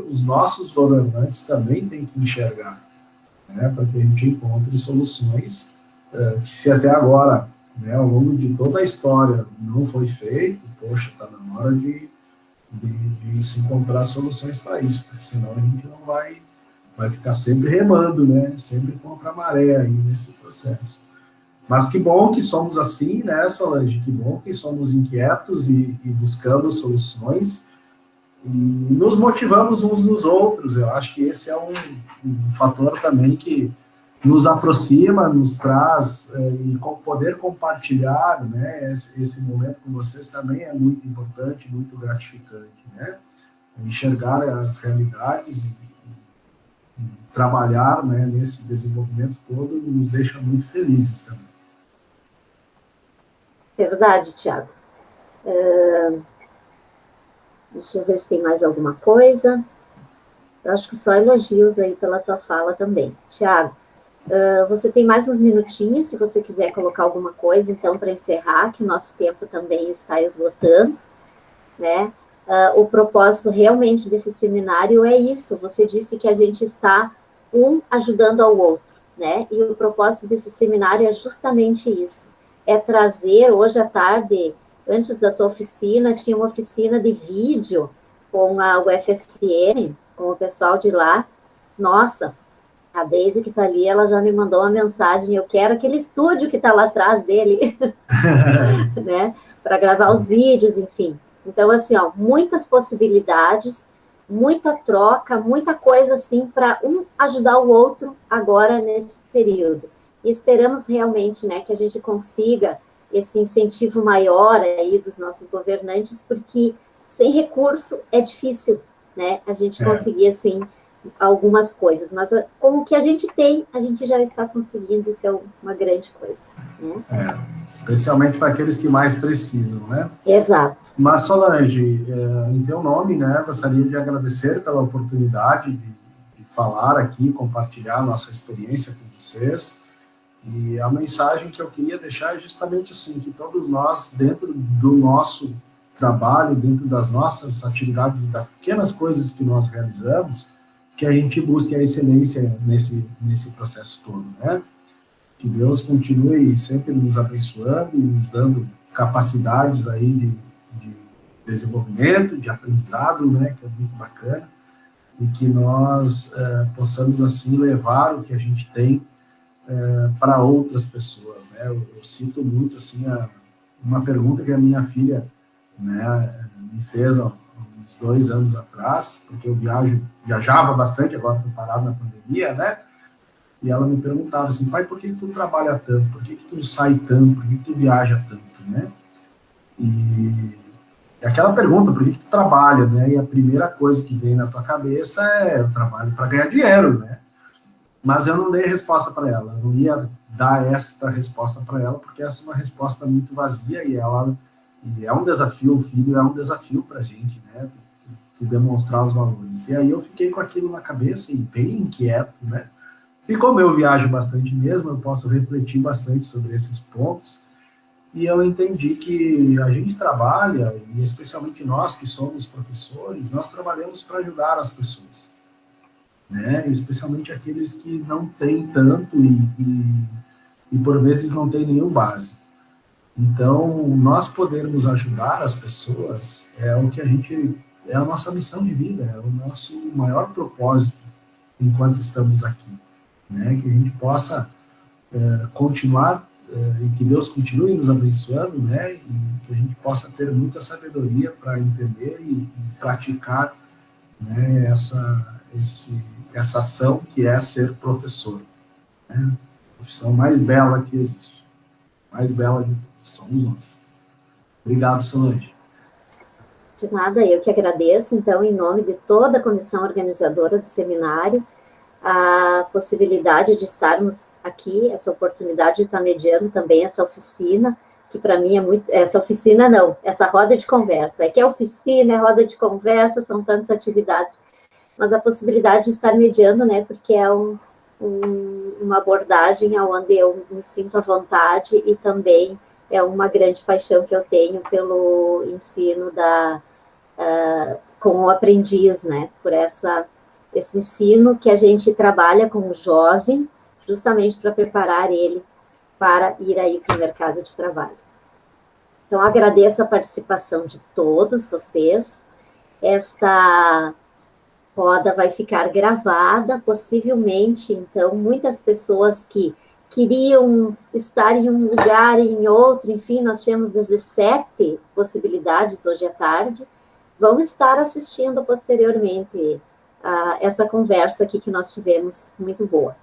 os nossos governantes também têm que enxergar, né, para que a gente encontre soluções que se até agora, né, ao longo de toda a história não foi feito, poxa, está na hora de se encontrar soluções para isso, porque senão a gente não vai ficar sempre remando, né, sempre contra a maré aí nesse processo. Mas que bom que somos assim, né, Solange, que bom que somos inquietos e buscamos soluções e nos motivamos uns nos outros. Eu acho que esse é um fator também que nos aproxima, nos traz, e poder compartilhar, né, esse momento com vocês também é muito importante, muito gratificante, né, enxergar as realidades e trabalhar, né, nesse desenvolvimento todo nos deixa muito felizes também. Verdade, Tiago. Deixa eu ver se tem mais alguma coisa. Eu acho que só elogios aí pela tua fala também. Tiago, você tem mais uns minutinhos, se você quiser colocar alguma coisa, então, para encerrar, que o nosso tempo também está esgotando, né? O propósito realmente desse seminário é isso. Você disse que a gente está ajudando ao outro, né? E o propósito desse seminário é justamente isso. É trazer, hoje à tarde, antes da tua oficina, tinha uma oficina de vídeo com a UFSM, com o pessoal de lá. Nossa, a Deise que está ali, ela já me mandou uma mensagem, eu quero aquele estúdio que está lá atrás dele, né? Para gravar os vídeos, enfim. Então, assim, ó, muitas possibilidades, muita troca, muita coisa, assim, para ajudar o outro agora nesse período. E esperamos realmente, né, que a gente consiga esse incentivo maior aí dos nossos governantes, porque sem recurso é difícil, né, a gente conseguir, assim, algumas coisas, mas com o que a gente tem, a gente já está conseguindo, isso é uma grande coisa, né? Especialmente para aqueles que mais precisam, né? Exato. Mas, Solange, em teu nome, né, gostaria de agradecer pela oportunidade de falar aqui, compartilhar nossa experiência com vocês. E a mensagem que eu queria deixar é justamente assim, que todos nós, dentro do nosso trabalho, dentro das nossas atividades, das pequenas coisas que nós realizamos, que a gente busque a excelência nesse processo todo, né? Que Deus continue sempre nos abençoando e nos dando capacidades aí de desenvolvimento, de aprendizado, né? Que é muito bacana, e que nós possamos, assim, levar o que a gente tem para outras pessoas, né? Eu sinto muito, assim, uma pergunta que a minha filha, né, me fez há uns 2 anos atrás, porque eu viajava bastante, agora estou parado na pandemia, né? e ela me perguntava assim, pai, por que tu trabalha tanto? Por que tu sai tanto? Por que tu viaja tanto, né? E aquela pergunta, por que tu trabalha, né? E a primeira coisa que vem na tua cabeça é, eu trabalho para ganhar dinheiro, né? Mas eu não dei resposta para ela, eu não ia dar esta resposta para ela, porque essa é uma resposta muito vazia e é um desafio, o filho é um desafio para a gente, né? Tu demonstrar os valores. E aí eu fiquei com aquilo na cabeça e bem inquieto, né? E como eu viajo bastante mesmo, eu posso refletir bastante sobre esses pontos. E eu entendi que a gente trabalha, e especialmente nós que somos professores, nós trabalhamos para ajudar as pessoas, né? Especialmente aqueles que não têm tanto e por vezes não têm nenhum básico. Então, nós podermos ajudar as pessoas é o que é a nossa missão de vida, é o nosso maior propósito enquanto estamos aqui, né? Que a gente possa continuar e que Deus continue nos abençoando, né? E que a gente possa ter muita sabedoria para entender e praticar, né? Essa ação que é ser professor, né? A profissão mais bela que existe, mais bela de todas, somos nós. Obrigado, Solange. De nada, eu que agradeço, então, em nome de toda a comissão organizadora do seminário, a possibilidade de estarmos aqui, essa oportunidade de estar mediando também essa oficina, que para mim é muito... Essa oficina não, essa roda de conversa. É que é oficina, é roda de conversa, são tantas atividades, mas a possibilidade de estar mediando, né, porque é uma abordagem onde eu me sinto à vontade e também é uma grande paixão que eu tenho pelo ensino com o aprendiz, né, por esse ensino que a gente trabalha com o jovem, justamente para preparar ele para ir aí para o mercado de trabalho. Então, agradeço a participação de todos vocês. Esta roda vai ficar gravada, possivelmente, então, muitas pessoas que queriam estar em um lugar e em outro, enfim, nós tínhamos 17 possibilidades hoje à tarde, vão estar assistindo posteriormente essa conversa aqui que nós tivemos, muito boa.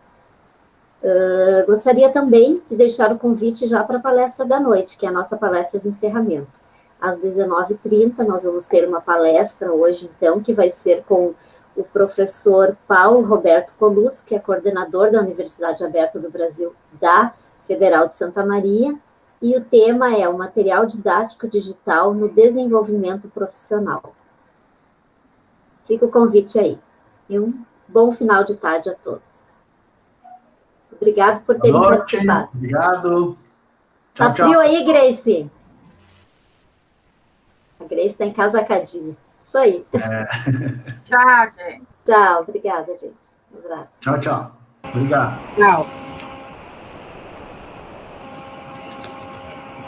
Gostaria também de deixar o convite já para a palestra da noite, que é a nossa palestra de encerramento. Às 19h30, nós vamos ter uma palestra hoje, então, que vai ser com o professor Paulo Roberto Colus, que é coordenador da Universidade Aberta do Brasil, da Federal de Santa Maria, e o tema é o material didático digital no desenvolvimento profissional. Fica o convite aí. E um bom final de tarde a todos. Obrigado por terem participado. Obrigado. Tá frio aí, Grace? A Grace está encasacadinha. Isso aí. Tchau, gente. Tchau, obrigada, gente. Um abraço. Tchau, tchau. Obrigado. Tchau.